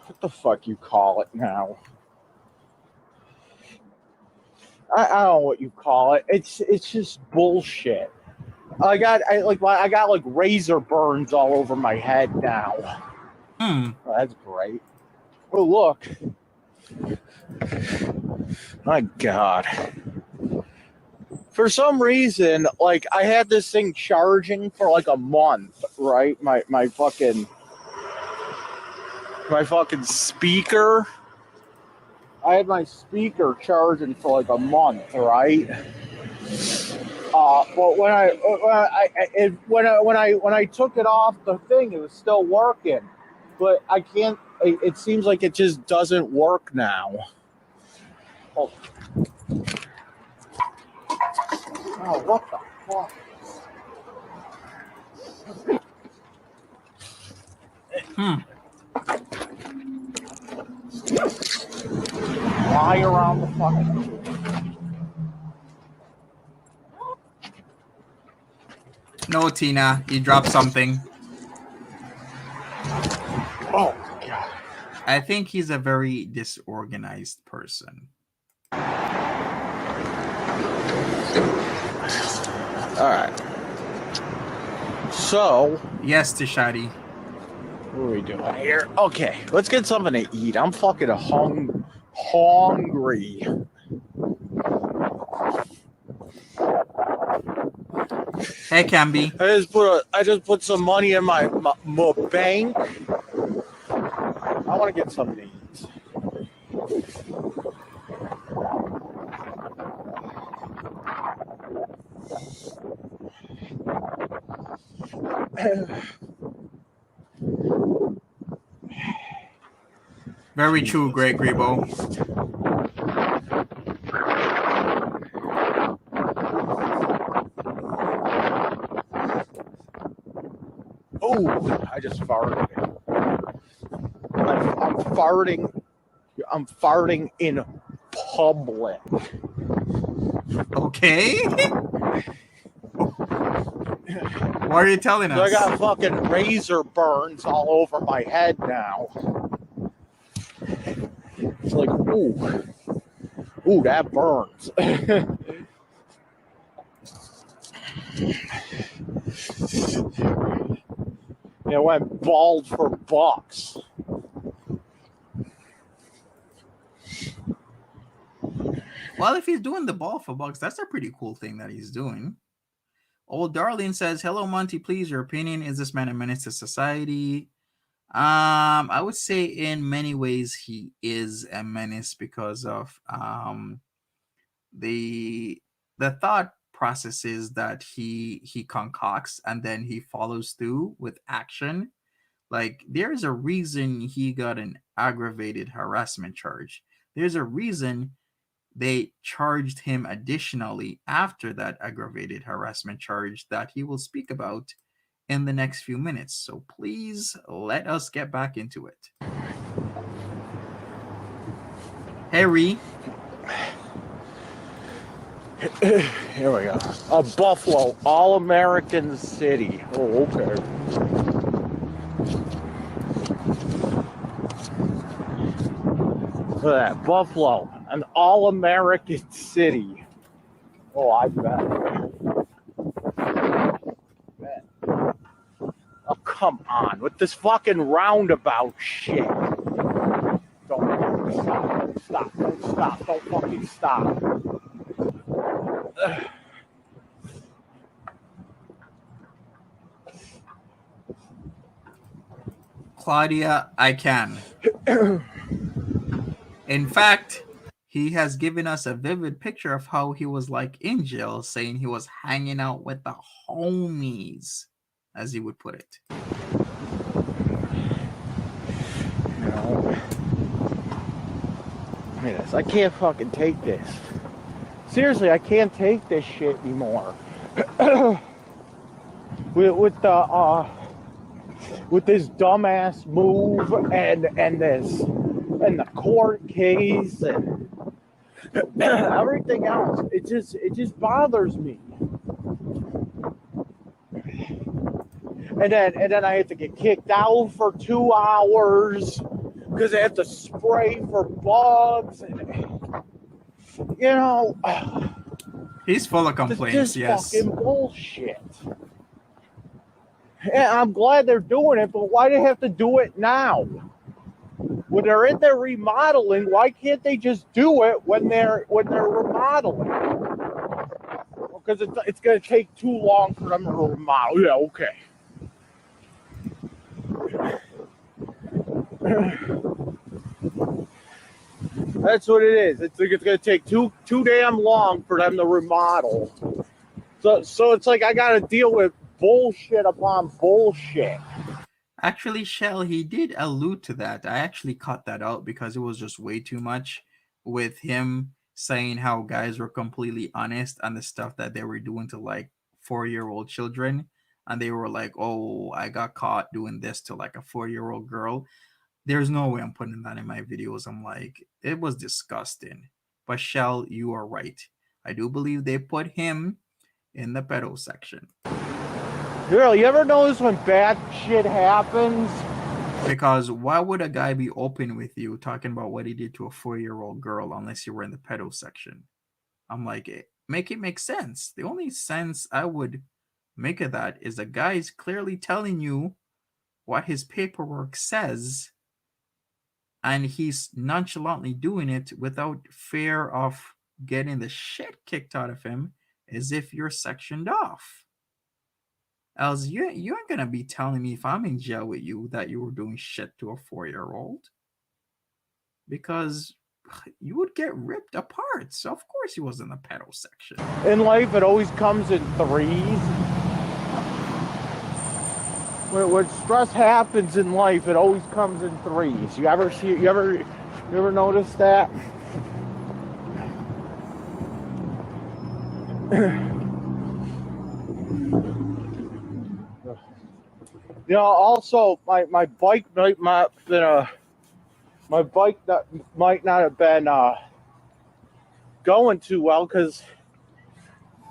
What the fuck you call it now? I don't know what you call it. It's just bullshit. I got razor burns all over my head now. Oh, that's great. Oh, look. My God. For some reason, like, I had this thing charging for like a month, right? My fucking speaker. I had my speaker charging for like a month, right? But when I took it off the thing, it was still working. But I can't. It seems like it just doesn't work now. Oh, what the fuck? Fly around the fucking. No, Tina, you dropped something. Oh, God. I think he's a very disorganized person. All right. So. Yes, Tishadi. What are we doing here? Okay, let's get something to eat. I'm fucking hungry. Hey, Camby. I just put some money in my bank. I want to get something to eat. Very true, Great Grebo. Oh, I just farted. I'm farting. I'm farting in public. Okay. What are you telling us? So I got fucking razor burns all over my head now. It's like, ooh, that burns. It went bald for bucks. Well, if he's doing the ball for bucks, that's a pretty cool thing that he's doing. Old Darlene says, "Hello, Monty. Please, your opinion: is this man a menace to society?" I would say in many ways he is a menace because of the thought processes that he concocts and then he follows through with action. Like there's a reason he got an aggravated harassment charge. There's a reason they charged him additionally after that aggravated harassment charge that he will speak about in the next few minutes. So please let us get back into it. Harry. Here we go. A Buffalo, All-American City. Oh, okay. Look at that, Buffalo, an all-American city. Oh, I bet. Oh, come on, with this fucking roundabout shit. Don't stop, don't stop, don't fucking stop. Claudia, I can. In fact, he has given us a vivid picture of how he was like in jail, saying he was hanging out with the homies, as he would put it. I can't fucking take this. Seriously, I can't take this shit anymore. with this dumbass move and the court case and everything else, it just bothers me. And then I have to get kicked out for 2 hours because I have to spray for bugs and he's full of complaints. Yes, fucking bullshit. Yeah, I'm glad they're doing it, but why do they have to do it now? When they're in their remodeling, why can't they just do it when they're remodeling? Because it's going to take too long for them to remodel. Yeah, okay. That's what it is. It's going to take too damn long for them to remodel. So it's like I got to deal with bullshit upon bullshit. Actually, Shell, he did allude to that. I actually cut that out because it was just way too much with him saying how guys were completely honest on the stuff that they were doing to like 4-year-old children. And they were like, oh, I got caught doing this to like a 4-year-old girl. There's no way I'm putting that in my videos. I'm like, it was disgusting. But Shell, you are right. I do believe they put him in the pedo section. Girl, you ever notice when bad shit happens? Because why would a guy be open with you talking about what he did to a 4-year-old girl unless you were in the pedo section? I'm like, make it make sense. The only sense I would make of that is a guy's clearly telling you what his paperwork says, and he's nonchalantly doing it without fear of getting the shit kicked out of him as if you're sectioned off. Else, you ain't gonna be telling me if I'm in jail with you that you were doing shit to a 4-year-old. Because you would get ripped apart. So of course he was in the pedo section. In life, it always comes in threes. When stress happens in life, it always comes in threes. You ever notice that? Also, my bike might not have been going too well because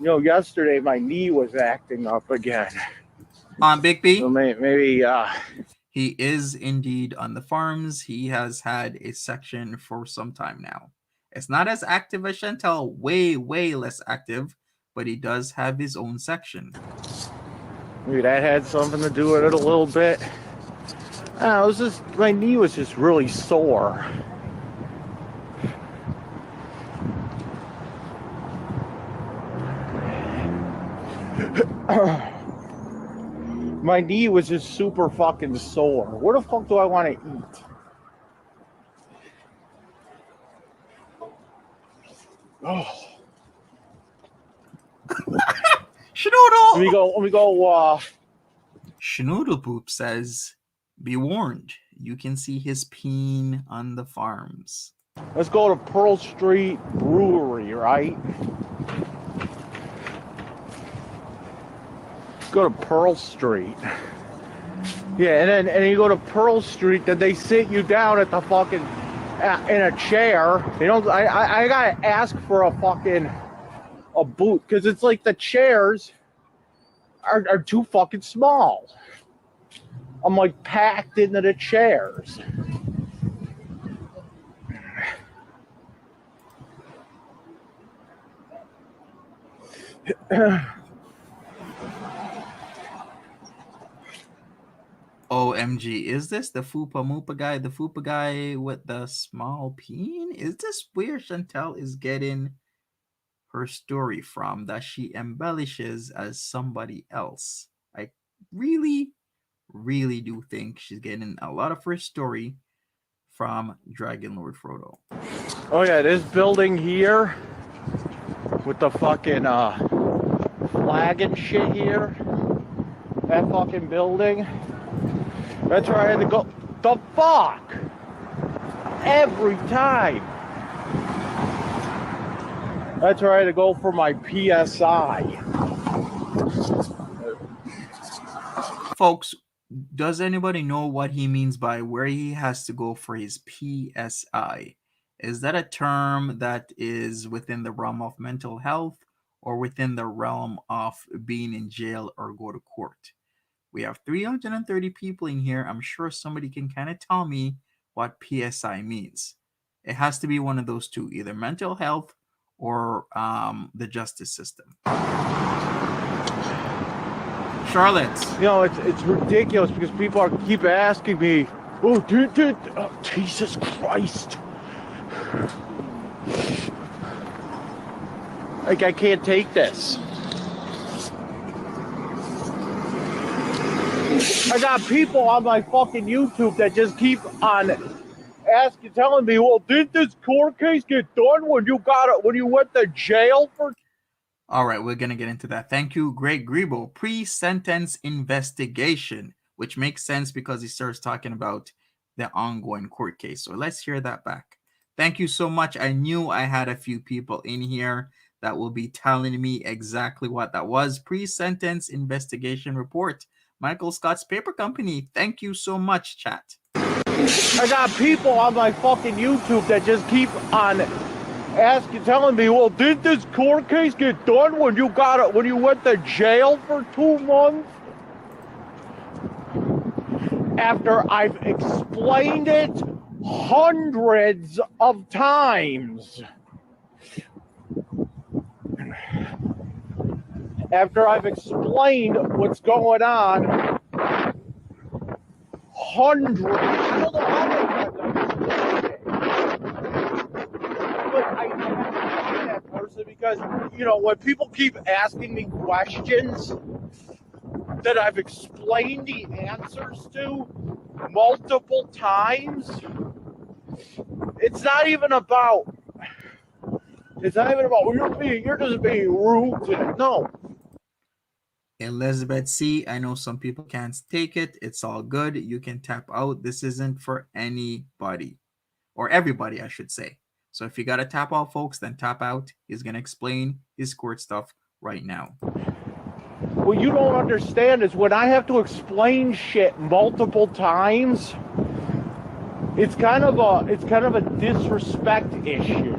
yesterday my knee was acting up again. Big B. So maybe he is indeed on the farms. He has had a section for some time now. It's not as active as Chantel, way less active, but he does have his own section. Maybe that had something to do with it a little bit. It was just, my knee was just really sore. My knee was just super fucking sore. What the fuck do I want to eat? Oh. Schnoodle! Let me go, Schnoodlepoop says, be warned, you can see his peen on the farms. Let's go to Pearl Street Brewery, right? Let's go to Pearl Street. Yeah, and then you go to Pearl Street, then they sit you down at the fucking, in a chair. You know, I gotta ask for a boot, because it's like the chairs are too fucking small. I'm like packed into the chairs. OMG, is this the Fupa Moopa guy? The Fupa guy with the small peen? Is this where Chantel is getting her story from that she embellishes as somebody else? I really, really do think she's getting a lot of her story from Dragon Lord Frodo. Oh yeah, this building here with the fucking flag and shit here. That fucking building. That's where I had to go. The fuck? Every time. That's where I had to go for my PSI. Folks, does anybody know what he means by where he has to go for his PSI? Is that a term that is within the realm of mental health or within the realm of being in jail or go to court? We have 330 people in here. I'm sure somebody can kind of tell me what PSI means. It has to be one of those two, either mental health or the justice system. Charlotte. You know, it's ridiculous because people keep asking me, oh, dude, oh, Jesus Christ. Like, I can't take this. I got people on my fucking YouTube that just keep on telling me, well, did this court case get done when you went to jail for? All right, we're going to get into that. Thank you, Greg Grebo. Pre-sentence investigation, which makes sense because he starts talking about the ongoing court case. So let's hear that back. Thank you so much. I knew I had a few people in here that will be telling me exactly what that was. Pre-sentence investigation report. Michael Scott's Paper Company. Thank you so much, chat. I got people on my fucking YouTube that just keep on telling me, well, did this court case get done when you went to jail for 2 months? After I've explained it hundreds of times. After I've explained what's going on hundreds. I don't know how many times I've explained it. But I have to be that person because, you know, when people keep asking me questions that I've explained the answers to multiple times, it's not even about well, you're just being rude to it. No. Elizabeth C., I know some people can't take it. It's all good. You can tap out. This isn't for anybody. Or everybody, I should say. So if you got to tap out, folks, then tap out. He's going to explain his court stuff right now. What you don't understand is when I have to explain shit multiple times, it's kind of a disrespect issue.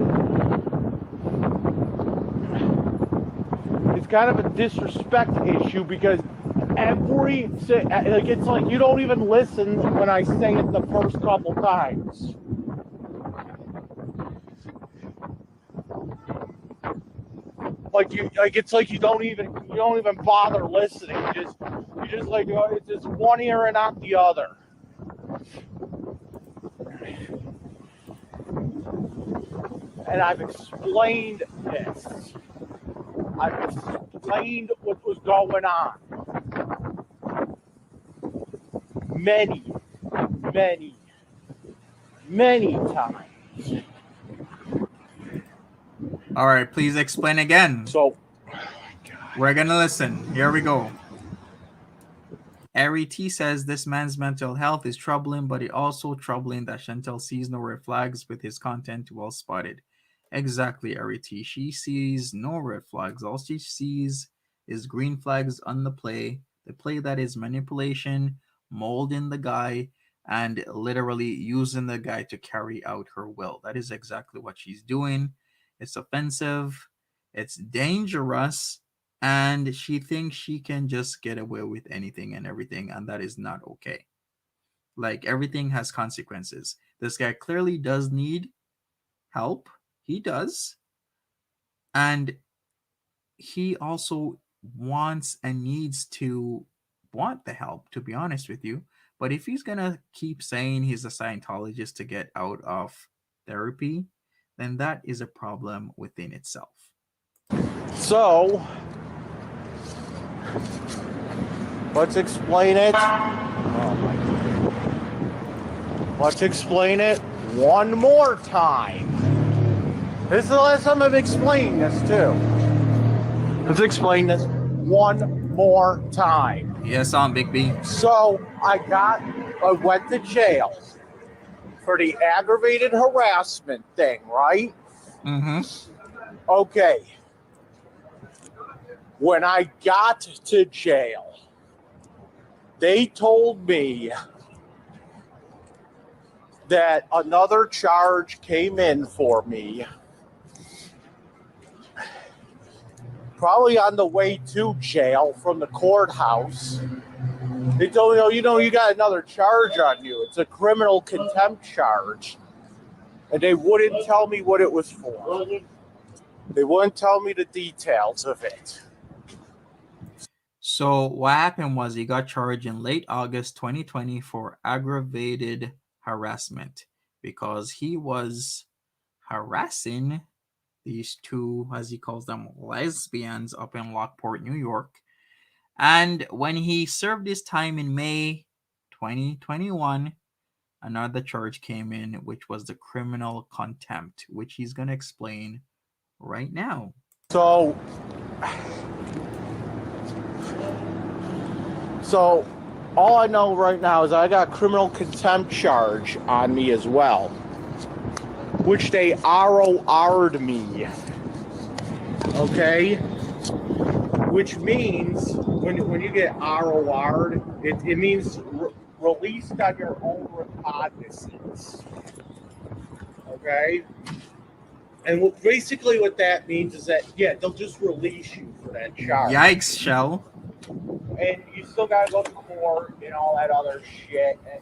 It's kind of a disrespect issue because it's like you don't even listen when I say it the first couple times. It's like you don't even bother listening. You just like, it's just one ear and not the other. And I've explained this. I've explained what was going on. Many times. All right, please explain again. So, we're going to listen. Here we go. Ari T says this man's mental health is troubling, but it also troubling that Chantel sees no red flags with his content. Well spotted. Exactly, Ari T. She sees no red flags. All she sees is green flags on the play that is manipulation, molding the guy, and literally using the guy to carry out her will. That is exactly what she's doing. It's offensive. It's dangerous. And she thinks she can just get away with anything and everything, and that is not okay. Like, everything has consequences. This guy clearly does need help. He does. And he also wants and needs to want the help, to be honest with you. But if he's going to keep saying he's a Scientologist to get out of therapy, then that is a problem within itself. So, let's explain it. Oh my God. Let's explain it one more time. This is the last time I've explained this too. Let's explain this one more time. Yes, Big B. So I went to jail for the aggravated harassment thing, right? Mm-hmm. Okay. When I got to jail, they told me that another charge came in for me, probably on the way to jail from the courthouse. They told me, oh, you got another charge on you. It's a criminal contempt charge. And they wouldn't tell me what it was for. They wouldn't tell me the details of it. So what happened was he got charged in late August 2020 for aggravated harassment because he was harassing these two, as he calls them, lesbians up in Lockport, New York. And when he served his time in May 2021, another charge came in, which was the criminal contempt, which he's going to explain right now. So all I know right now is I got a criminal contempt charge on me as well, which they ROR'd me. Okay? Which means when you get ROR'd, it means released on your own recognizance. Okay? And basically what that means is that, yeah, they'll just release you for that charge. Yikes, Shell. And you still gotta go to court and all that other shit, and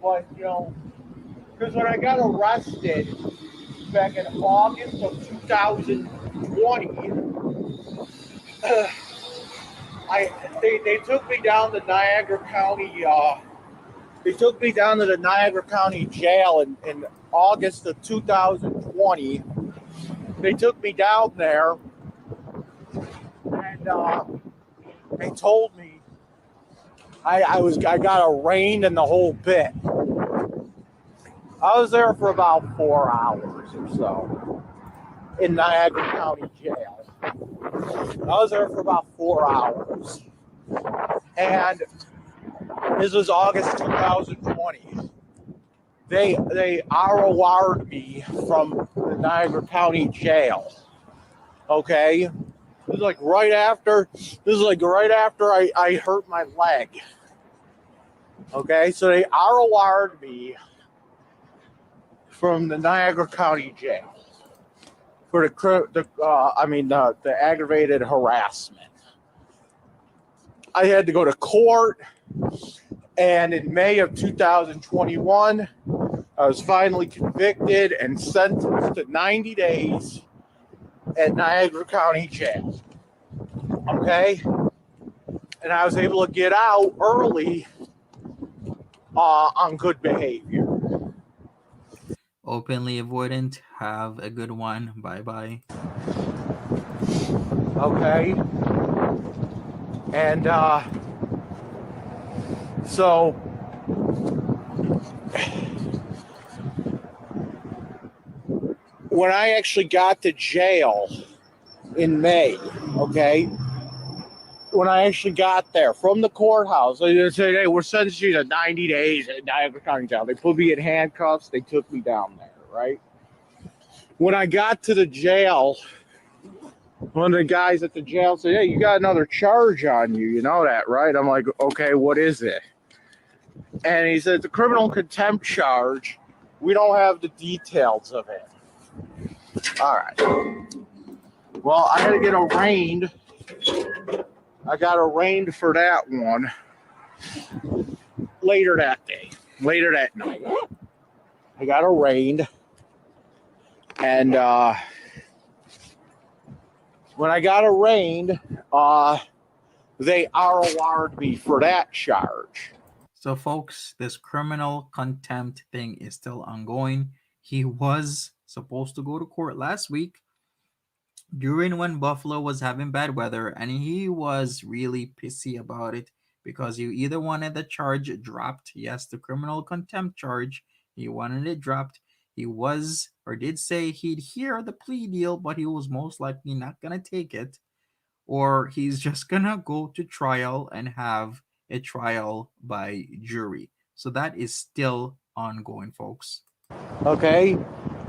but because when I got arrested back in August of 2020, they took me down to Niagara County. They took me down to the Niagara County jail in August of 2020. They took me down there, and they told me I got arraigned in the whole bit. I was there for about 4 hours or so in Niagara County Jail. I was there for about 4 hours. And this was August 2020. They ROR'd me from the Niagara County Jail. Okay? This is like right after I hurt my leg. Okay, so they ROR'd me from the Niagara County Jail for the aggravated harassment. I had to go to court, and in May of 2021, I was finally convicted and sentenced to 90 days at Niagara County Jail. Okay? and I was able to get out early on good behavior. Openly avoidant. Have a good one. Bye-bye. Okay. And so when I actually got to jail in May, okay, when I actually got there from the courthouse, they said, hey, we're sentencing you to 90 days at Niagara County Jail. They put me in handcuffs. They took me down there, right? When I got to the jail, one of the guys at the jail said, hey, you got another charge on you. You know that, right? I'm like, okay, what is it? And he said, it's a criminal contempt charge. We don't have the details of it. All right. Well, I had to get arraigned. I got arraigned for that one later that day, later that night. I got arraigned. And when I got arraigned, they ROR'd me for that charge. So, folks, this criminal contempt thing is still ongoing. He was supposed to go to court last week during when Buffalo was having bad weather, and he was really pissy about it because he either wanted the charge dropped, yes, the criminal contempt charge, he wanted it dropped. He was or did say he'd hear the plea deal, but he was most likely not going to take it, or he's just going to go to trial and have a trial by jury. So that is still ongoing, folks. Okay.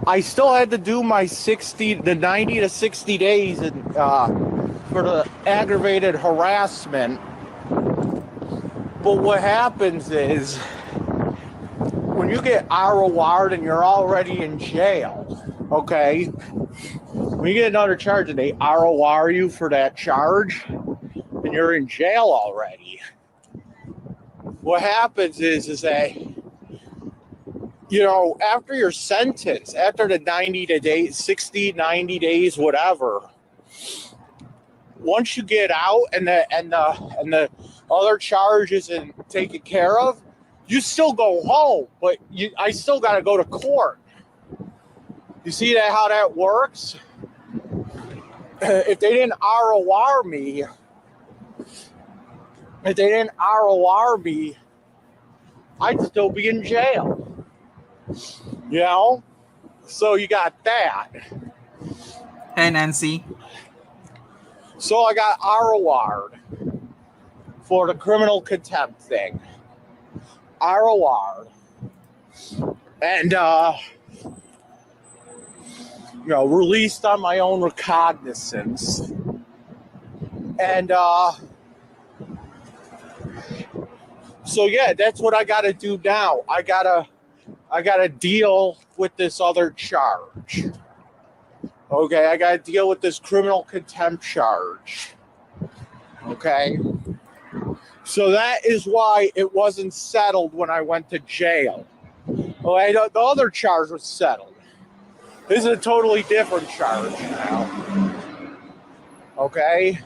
I still had to do my 90 to 60 days for the aggravated harassment. But what happens is when you get ROR'd and you're already in jail, okay, when you get another charge and they ROR you for that charge and you're in jail already, what happens is that, you know, after your sentence, after the 90 days, 60, 90 days, whatever, once you get out and the other charge isn't taken care of, you still go home, but I still got to go to court. You see that how that works? If they didn't ROR me, I'd still be in jail. You know? So you got that. Hey, Nancy. So I got ROR'd for the criminal contempt thing. ROR'd. And, you know, released on my own recognizance. And, so yeah, that's what I got to do now. I gotta deal with this other charge. Okay, I gotta deal with this criminal contempt charge. Okay. So that is why it wasn't settled when I went to jail. Okay, the other charge was settled. This is a totally different charge now. Okay.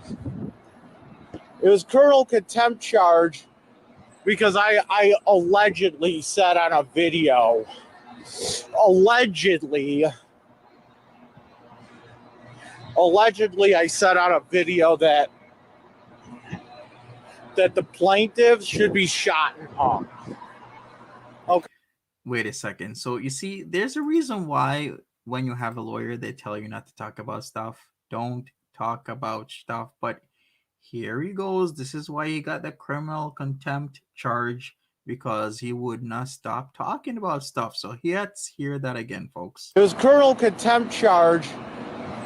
It was criminal contempt charge because I allegedly said on a video, allegedly I said on a video that the plaintiffs should be shot and hung. Okay. Wait a second. So you see, there's a reason why when you have a lawyer, they tell you not to talk about stuff. Don't talk about stuff. But here he goes. This is why he got the criminal contempt charge, because he would not stop talking about stuff. So let's hear that again, folks. It was criminal contempt charge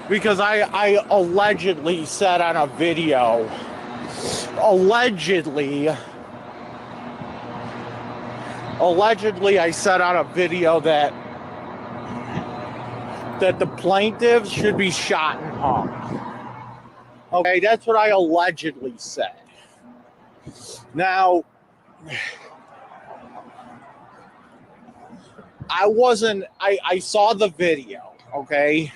because I allegedly said on a video, allegedly I said on a video that the plaintiffs should be shot and hung. Okay, that's what I allegedly said. Now, I saw the video, okay?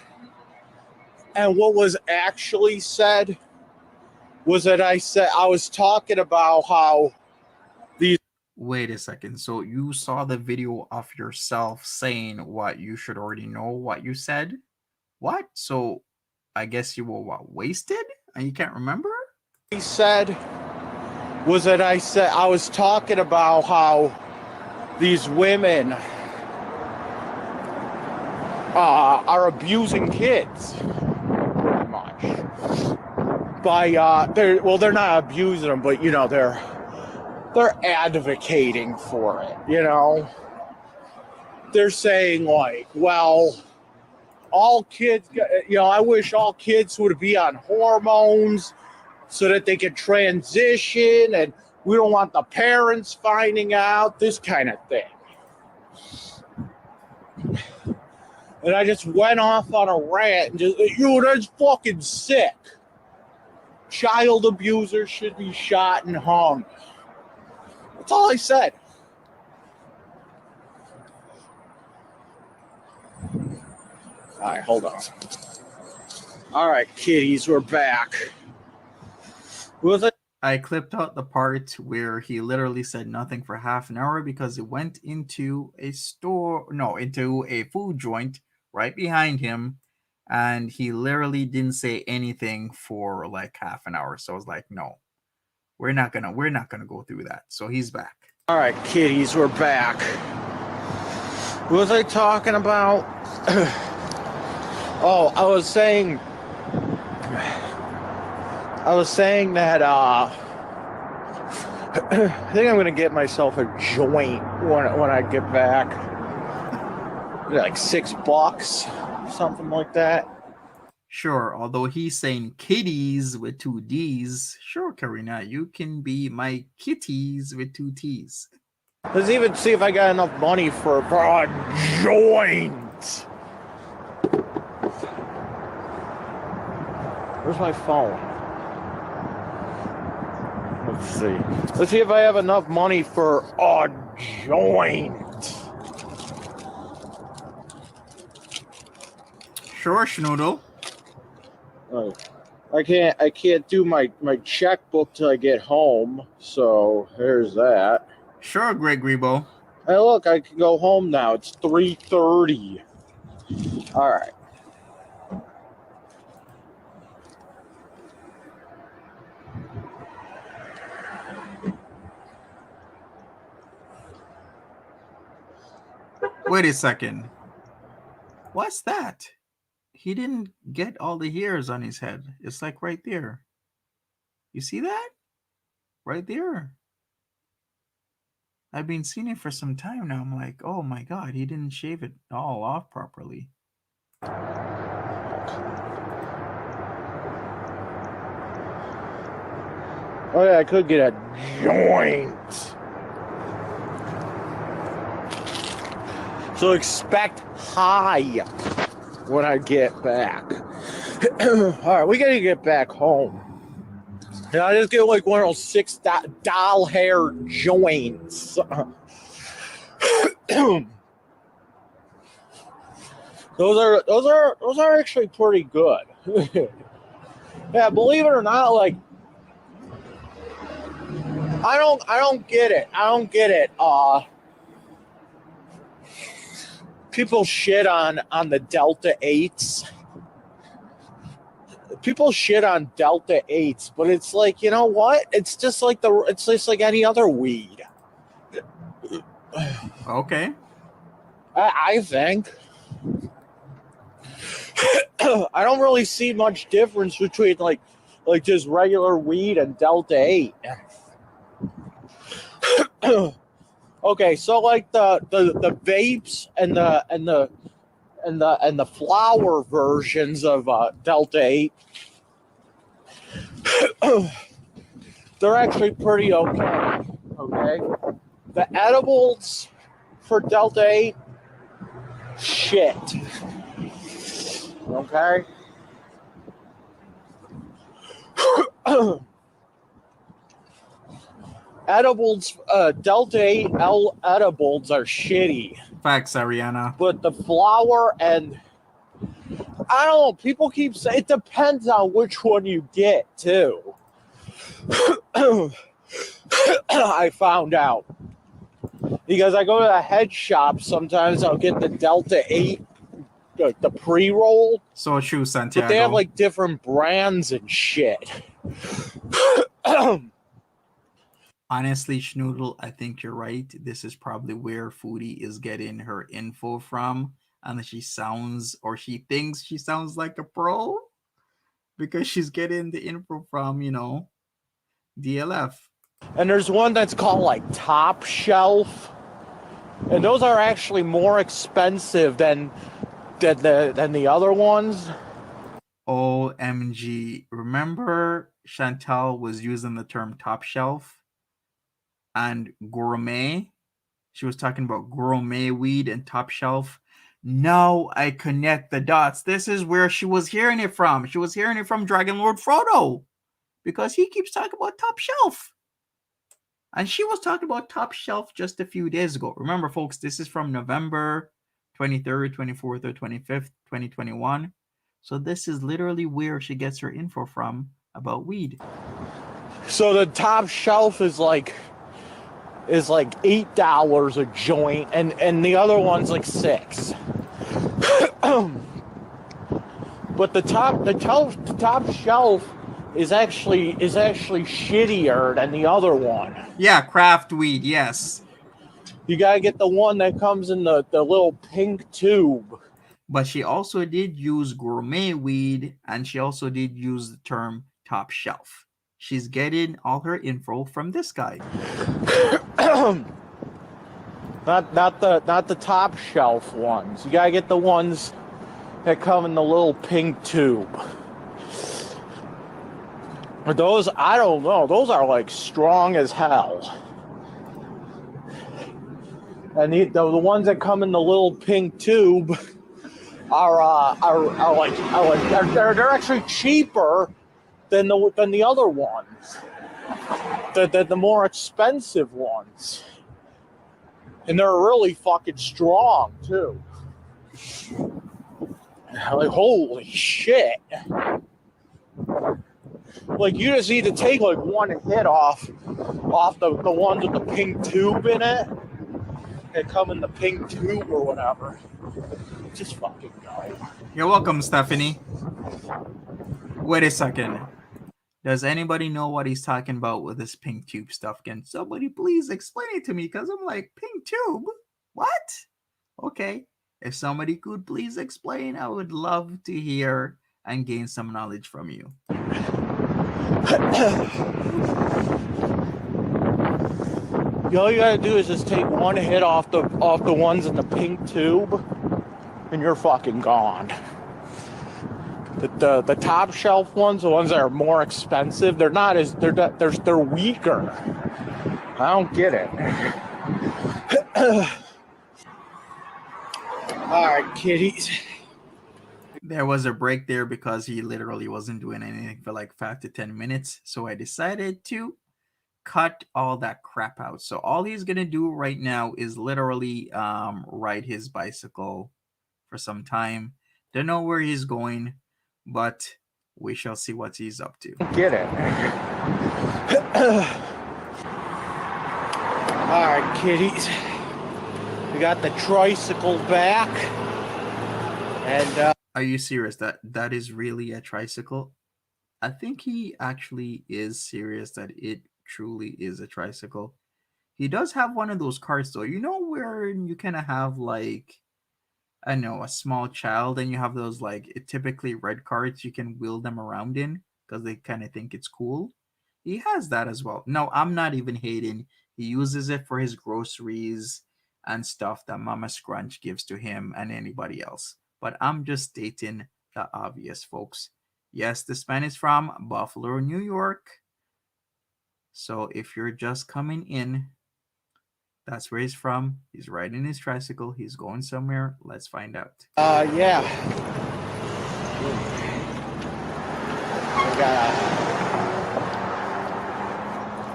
And what was actually said was that I was talking about how these. Wait a second. So you saw the video of yourself saying what you should already know what you said? What? So I guess you were what, wasted and you can't remember? He said was that I was talking about how these women are abusing kids pretty much by they're not abusing them, but they're advocating for it. They're saying like, well, all kids, I wish all kids would be on hormones so that they could transition, and we don't want the parents finding out, this kind of thing. And I just went off on a rant and just, that's fucking sick. Child abusers should be shot and hung. That's all I said. All right, hold on. All right, kiddies, we're back. Was it? I clipped out the part where he literally said nothing for half an hour because it went into into a food joint right behind him, and he literally didn't say anything for like half an hour. So I was like, no, we're not gonna go through that. So he's back. All right, kiddies, we're back. What was I talking about? Oh, I was saying that I think I'm gonna get myself a joint when I get back. Like $6, something like that. Sure, although he's saying kitties with 2 D's. Sure, Karina, you can be my kitties with 2 T's. Let's even see if I got enough money for a joint. Where's my phone? Let's see. Let's see if I have enough money for a joint. Sure, Schnoodle. I can't do my checkbook till I get home, so there's that. Sure, Greg Grebo. Hey, look, I can go home now. It's 3:30. All right. Wait a second. What's that? He didn't get all the hairs on his head. It's like right there. You see that? Right there. I've been seeing it for some time now. I'm like, oh my god, he didn't shave it all off properly. Oh yeah, I could get a joint. So expect high when I get back. All right, we gotta get back home. And I just get like one of those $6 hair joints. Those are actually pretty good. Yeah, believe it or not, like I don't get it. People shit on the Delta 8s. People shit on Delta 8s, but it's like, you know what? It's just like any other weed. Okay. I think. I don't really see much difference between like just regular weed and Delta 8. Okay, so like the vapes and the flower versions of Delta 8, they're actually pretty okay. Okay, the edibles for Delta 8, shit. Okay. Edibles, Delta 8 edibles are shitty. Facts, Ariana. But the flower and I don't know, people keep saying it depends on which one you get too. I found out. Because I go to the head shop, sometimes I'll get the Delta 8, the pre-roll. So true, Santiago. But they have like different brands and shit. Honestly, Schnoodle, I think you're right. This is probably where Foodie is getting her info from. And she sounds, or she thinks she sounds like a pro because she's getting the info from, DLF. And there's one that's called like Top Shelf. And those are actually more expensive than the other ones. OMG. Remember Chantal was using the term top shelf and gourmet? She was talking about gourmet weed and top shelf. Now I connect the dots. This is where she was hearing it from. She was hearing it from Dragon Lord Frodo because he keeps talking about top shelf. And she was talking about top shelf just a few days ago. Remember, folks, this is from November 23rd, 24th, or 25th, 2021. So this is literally where she gets her info from about weed. So the top shelf is like $8 a joint, and the other one's like $6. But the top shelf is actually shittier than the other one. Yeah, craft weed, yes. You gotta get the one that comes in the little pink tube. But she also did use gourmet weed, and she also did use the term top shelf. She's getting all her info from this guy. Not the top shelf ones. You gotta get the ones that come in the little pink tube. Those, I don't know. Those are like strong as hell. And the ones that come in the little pink tube they're actually cheaper than the other ones. The more expensive ones. And they're really fucking strong too. Like, holy shit. Like, you just need to take like one hit off the ones with the pink tube in it. They come in the pink tube or whatever. Just fucking go. You're welcome, Stephanie. Wait a second. Does anybody know what he's talking about with this pink tube stuff? Can somebody please explain it to me? Because I'm like, pink tube? What? Okay. If somebody could please explain, I would love to hear and gain some knowledge from you. All you gotta do is just take one hit off the ones in the pink tube, and you're fucking gone. The top shelf ones, the ones that are more expensive, they're weaker. I don't get it. All right, kitties. There was a break there because he literally wasn't doing anything for like 5 to 10 minutes. So I decided to cut all that crap out. So all he's going to do right now is literally ride his bicycle for some time. Don't know where he's going, but we shall see what he's up to. Get it. All right, kitties. We got the tricycle back. And are you serious? That is really a tricycle? I think he actually is serious that it truly is a tricycle. He does have one of those carts though. You know where you kind of have like, I know, a small child and you have those like typically red carts you can wheel them around in because they kind of think it's cool. He has that as well. No, I'm not even hating. He uses it for his groceries and stuff that Mama Scrunch gives to him and anybody else. But I'm just stating the obvious, folks. Yes, this man is from Buffalo, New York. So if you're just coming in, that's where he's from. He's riding his tricycle. He's going somewhere. Let's find out. Yeah.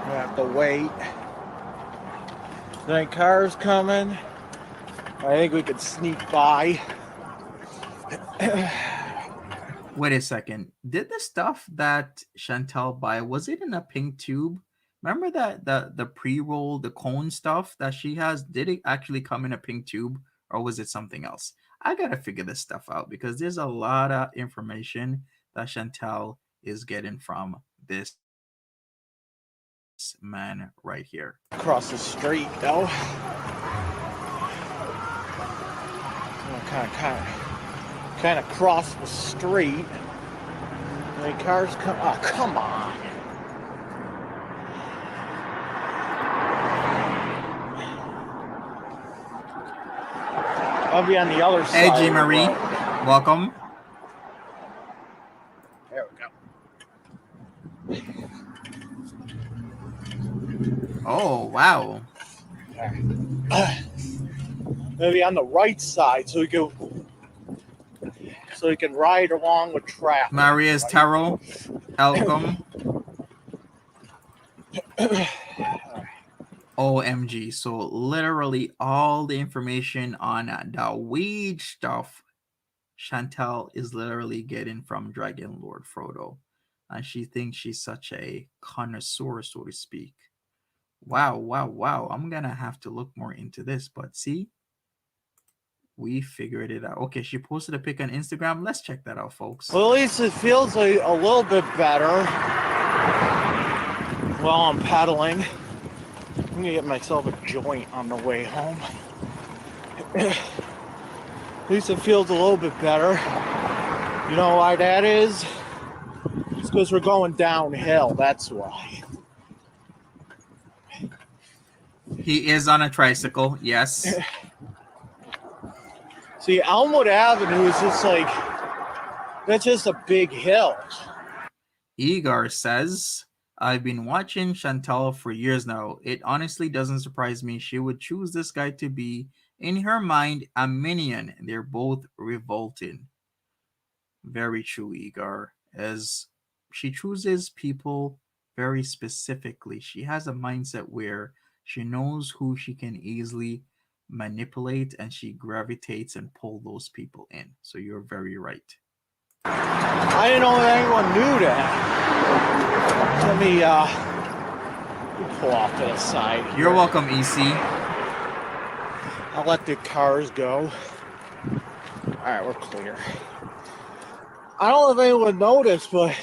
We have to wait. Then cars coming. I think we could sneak by. Wait a second. Did the stuff that Chantel buy, was it in a pink tube? Remember that the pre-roll, the cone stuff that she has, did it actually come in a pink tube or was it something else? I gotta figure this stuff out because there's a lot of information that Chantel is getting from this man right here. Across the street, though. Kind of cross the street. The cars come. Oh, come on. I'll be on the other side. Hey, G. Marie, welcome. There we go. Oh, wow. Maybe on the right side, so we can ride along with traffic. Maria's right? Tarot, welcome. OMG. So literally all the information on the weed stuff Chantel is literally getting from Dragon Lord Frodo. And she thinks she's such a connoisseur, so to speak. Wow, wow, wow. I'm going to have to look more into this. But see, we figured it out. Okay, she posted a pic on Instagram. Let's check that out, folks. Well, at least it feels a little bit better while I'm pedaling. I'm going to get myself a joint on the way home. At least it feels a little bit better. You know why that is? It's because we're going downhill, that's why. He is on a tricycle, yes. See, Elmwood Avenue is just like, that's just a big hill. Igor says, I've been watching Chantal for years now. It honestly doesn't surprise me she would choose this guy to be, in her mind, a minion. They're both revolting. Very true, Igor. As she chooses people very specifically. She has a mindset where she knows who she can easily manipulate and she gravitates and pull those people in. So you're very right. I didn't know that anyone knew that. Let me pull off to the side. You're welcome, EC. I'll let the cars go. Alright, we're clear. I don't know if anyone noticed, but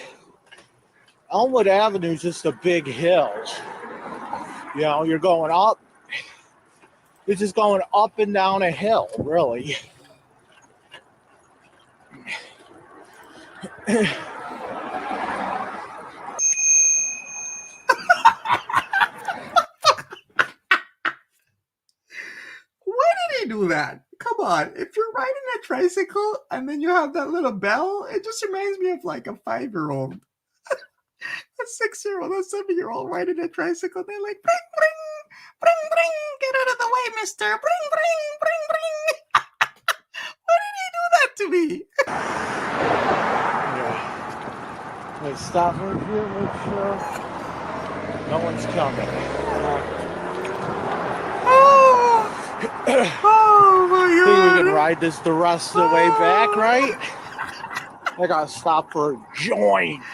Elmwood Avenue is just a big hill. You know, you're going up. It's just going up and down a hill, really. Why did he do that? Come on. If you're riding a tricycle and then you have that little bell, it just reminds me of like a 5-year-old. A 6-year-old, a 7-year-old riding a tricycle. They're like, bring, bring, bring, bring, get out of the way, mister. Bring, bring, bring, bring. Why did he do that to me? Yeah. Let's stop right here, make sure no one's coming. Oh my Think god. we can ride this the rest of the way back, right? I gotta stop for a joint.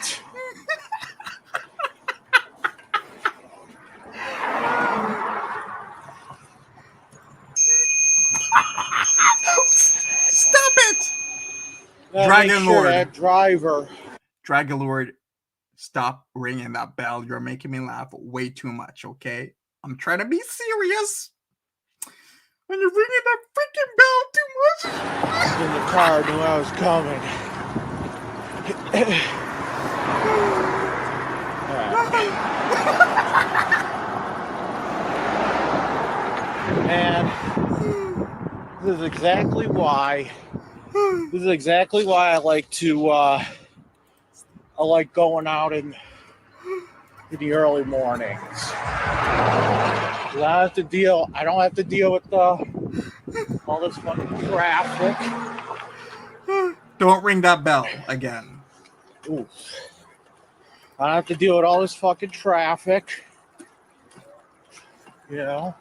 Stop it! Gotta Dragon make sure Lord. that driver. Dragon Lord, stop ringing that bell. You're making me laugh way too much, okay? I'm trying to be serious. When you're ringing that freaking bell too much. In the car knew I was coming. And this is exactly why I like to I like going out in the early mornings. I don't have to deal with all this fucking traffic. Don't ring that bell again. Ooh. I don't have to deal with all this fucking traffic. You know?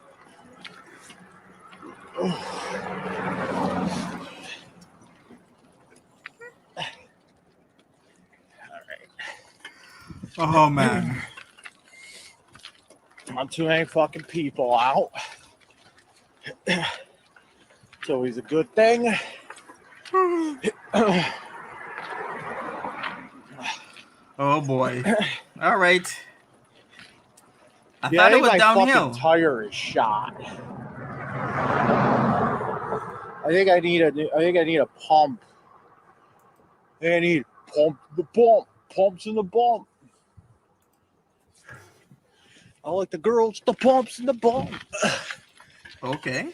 Oh man. Not too many fucking people out. It's always a good thing. Oh boy. All right. I Yeah, I thought it think was my fucking downhill. tire is shot. I think I need a pump. I need pumps in the bump. I like the girls, the pumps in the bump. Okay.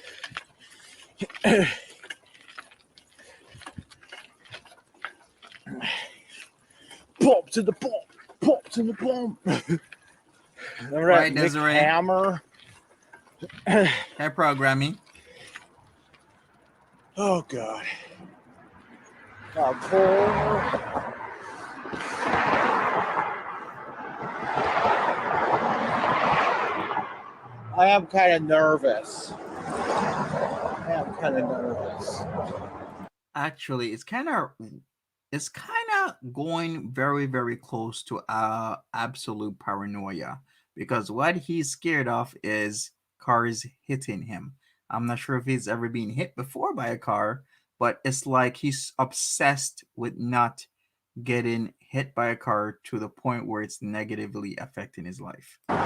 Pumps in the bump. Pumps in the bump. Remember Right, that Mick Desiree. Hammer? Hair programming. Oh god. Cole. I am kind of nervous. Actually, it's kind of going very very close to absolute paranoia because what he's scared of is cars hitting him. I'm not sure if he's ever been hit before by a car, but it's like he's obsessed with not getting hit by a car to the point where it's negatively affecting his life. No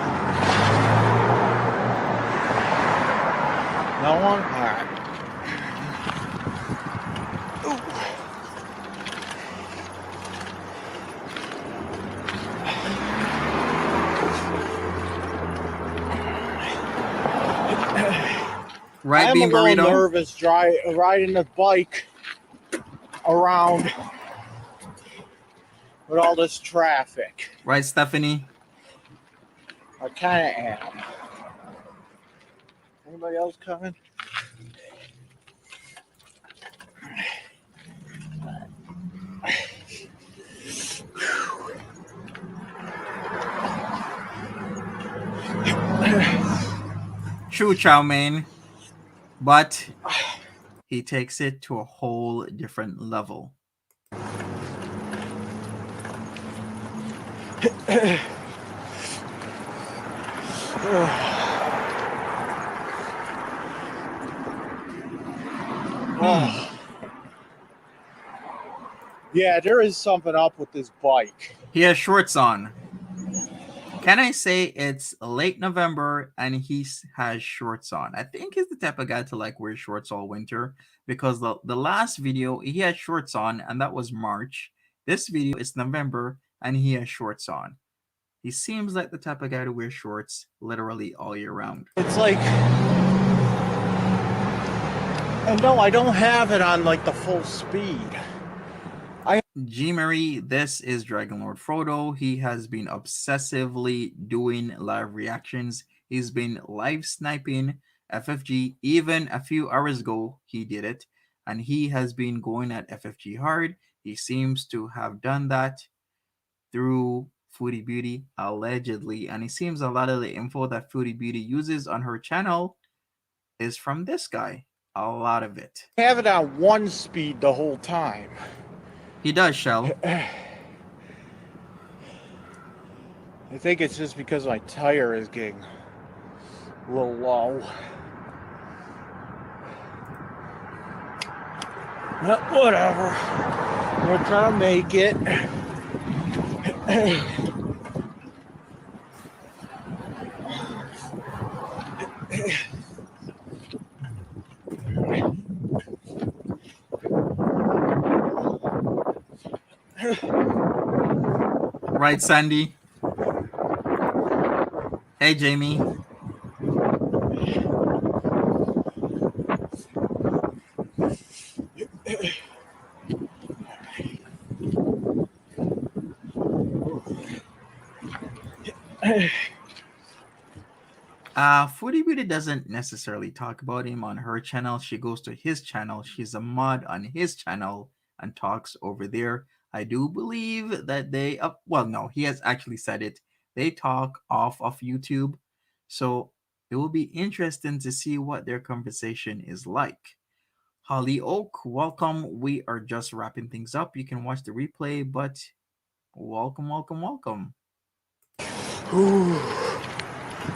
one? Alright. Right, I'm a being little burrito. nervous riding the bike around with all this traffic. Right, Stephanie. I kind of am. Anybody else coming? True, chow mein, but he takes it to a whole different level. Hmm. Yeah, there is something up with this bike. He has shorts on. Can I say it's late November and has shorts on? I think he's the type of guy to like wear shorts all winter because the last video he had shorts on and that was March. This video is November and he has shorts on. He seems like the type of guy to wear shorts literally all year round. It's like, and no, I don't have it on like the full speed. G Marie, this is Dragon Lord Frodo. He has been obsessively doing live reactions. He's been live sniping FFG. Even a few hours ago, he did it. And he has been going at FFG hard. He seems to have done that through Foodie Beauty, allegedly. And it seems a lot of the info that Foodie Beauty uses on her channel is from this guy. A lot of it. I have it on one speed the whole time. He does, Shell. I think it's just because my tire is getting a little low. Whatever. We're trying to make it. Right, Sandy? Hey, Jamie. Foodie Beauty doesn't necessarily talk about him on her channel. She goes to his channel. She's a mod on his channel and talks over there. I do believe that they, well, no, he has actually said it. They talk off of YouTube. So it will be interesting to see what their conversation is like. Holly Oak, welcome. We are just wrapping things up. You can watch the replay, but welcome, welcome, welcome. Ooh,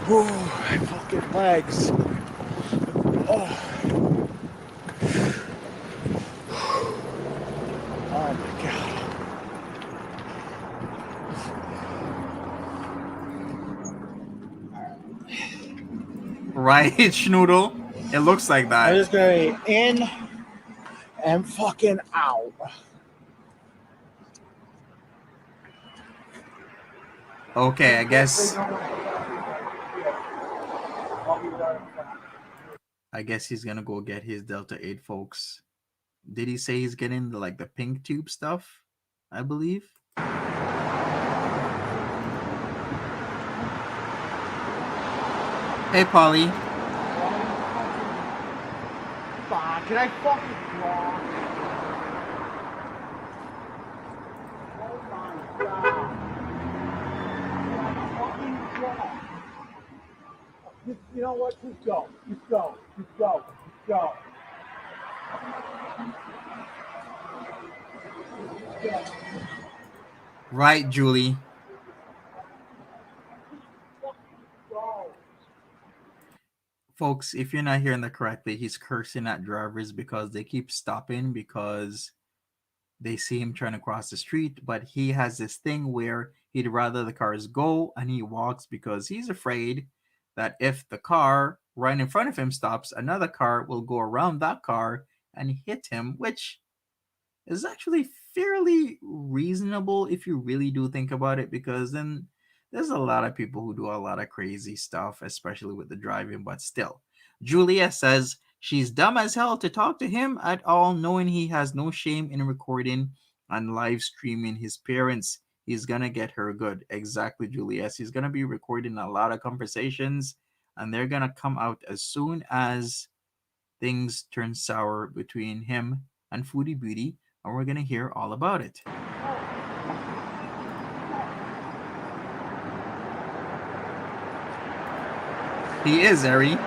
my fucking legs. Oh. Oh my god. Right, Schnoodle? It looks like I'm that. just gonna be in and fucking out. Okay, I guess he's gonna go get his Delta 8, folks. Did he say he's getting the pink tube stuff? I believe. Hey, Polly. Can I fucking draw? Oh my god. Fucking draw. You know what? Just go. Just go. Just go. Just go. Right, Julie. Folks, if you're not hearing that correctly, he's cursing at drivers because they keep stopping because they see him trying to cross the street. But he has this thing where he'd rather the cars go and he walks because he's afraid that if the car right in front of him stops, another car will go around that car and hit him, which is actually fairly reasonable if you really do think about it, because then there's a lot of people who do a lot of crazy stuff, especially with the driving. But still, Julia says she's dumb as hell to talk to him at all, knowing he has no shame in recording and live streaming his parents. He's gonna get her good. Exactly, Julia. He's gonna be recording a lot of conversations, and they're gonna come out as soon as things turn sour between him and Foodie Beauty, and we're gonna hear all about it. He is, Ari.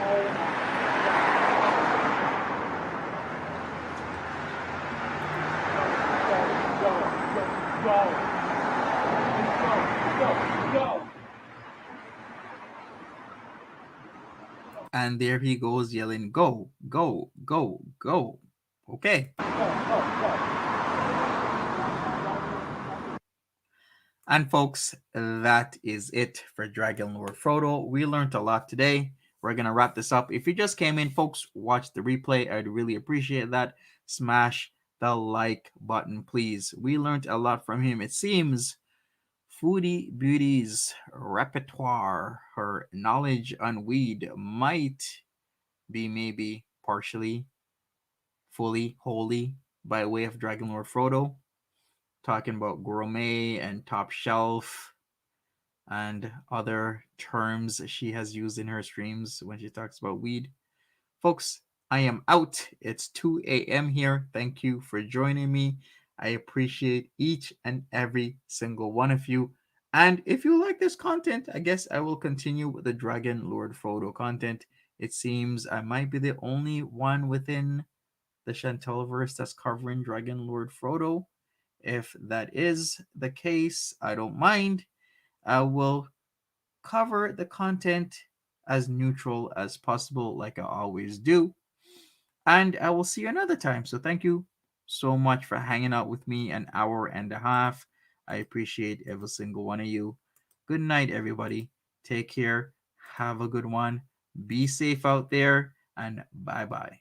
And there he goes yelling, "Go, go, go, go." Okay. And folks, that is it for Dragon Lord Frodo. We learned a lot today. We're going to wrap this up. If you just came in, folks, watch the replay. I'd really appreciate that. Smash the like button, please. We learned a lot from him. It seems Foodie Beauty's repertoire, her knowledge on weed might be maybe partially, fully, wholly by way of Dragon Lord Frodo, talking about gourmet and top shelf and other terms she has used in her streams when she talks about weed. Folks, I am out. It's 2 a.m. here. Thank you for joining me. I appreciate each and every single one of you. And if you like this content, I guess I will continue with the Dragon Lord Frodo content. It seems I might be the only one within the Chantelverse that's covering Dragon Lord Frodo. If that is the case, I don't mind. I will cover the content as neutral as possible, like I always do. And I will see you another time. So thank you so much for hanging out with me an hour and a half. I appreciate every single one of you. Good night, everybody. Take care. Have a good one. Be safe out there. And bye bye.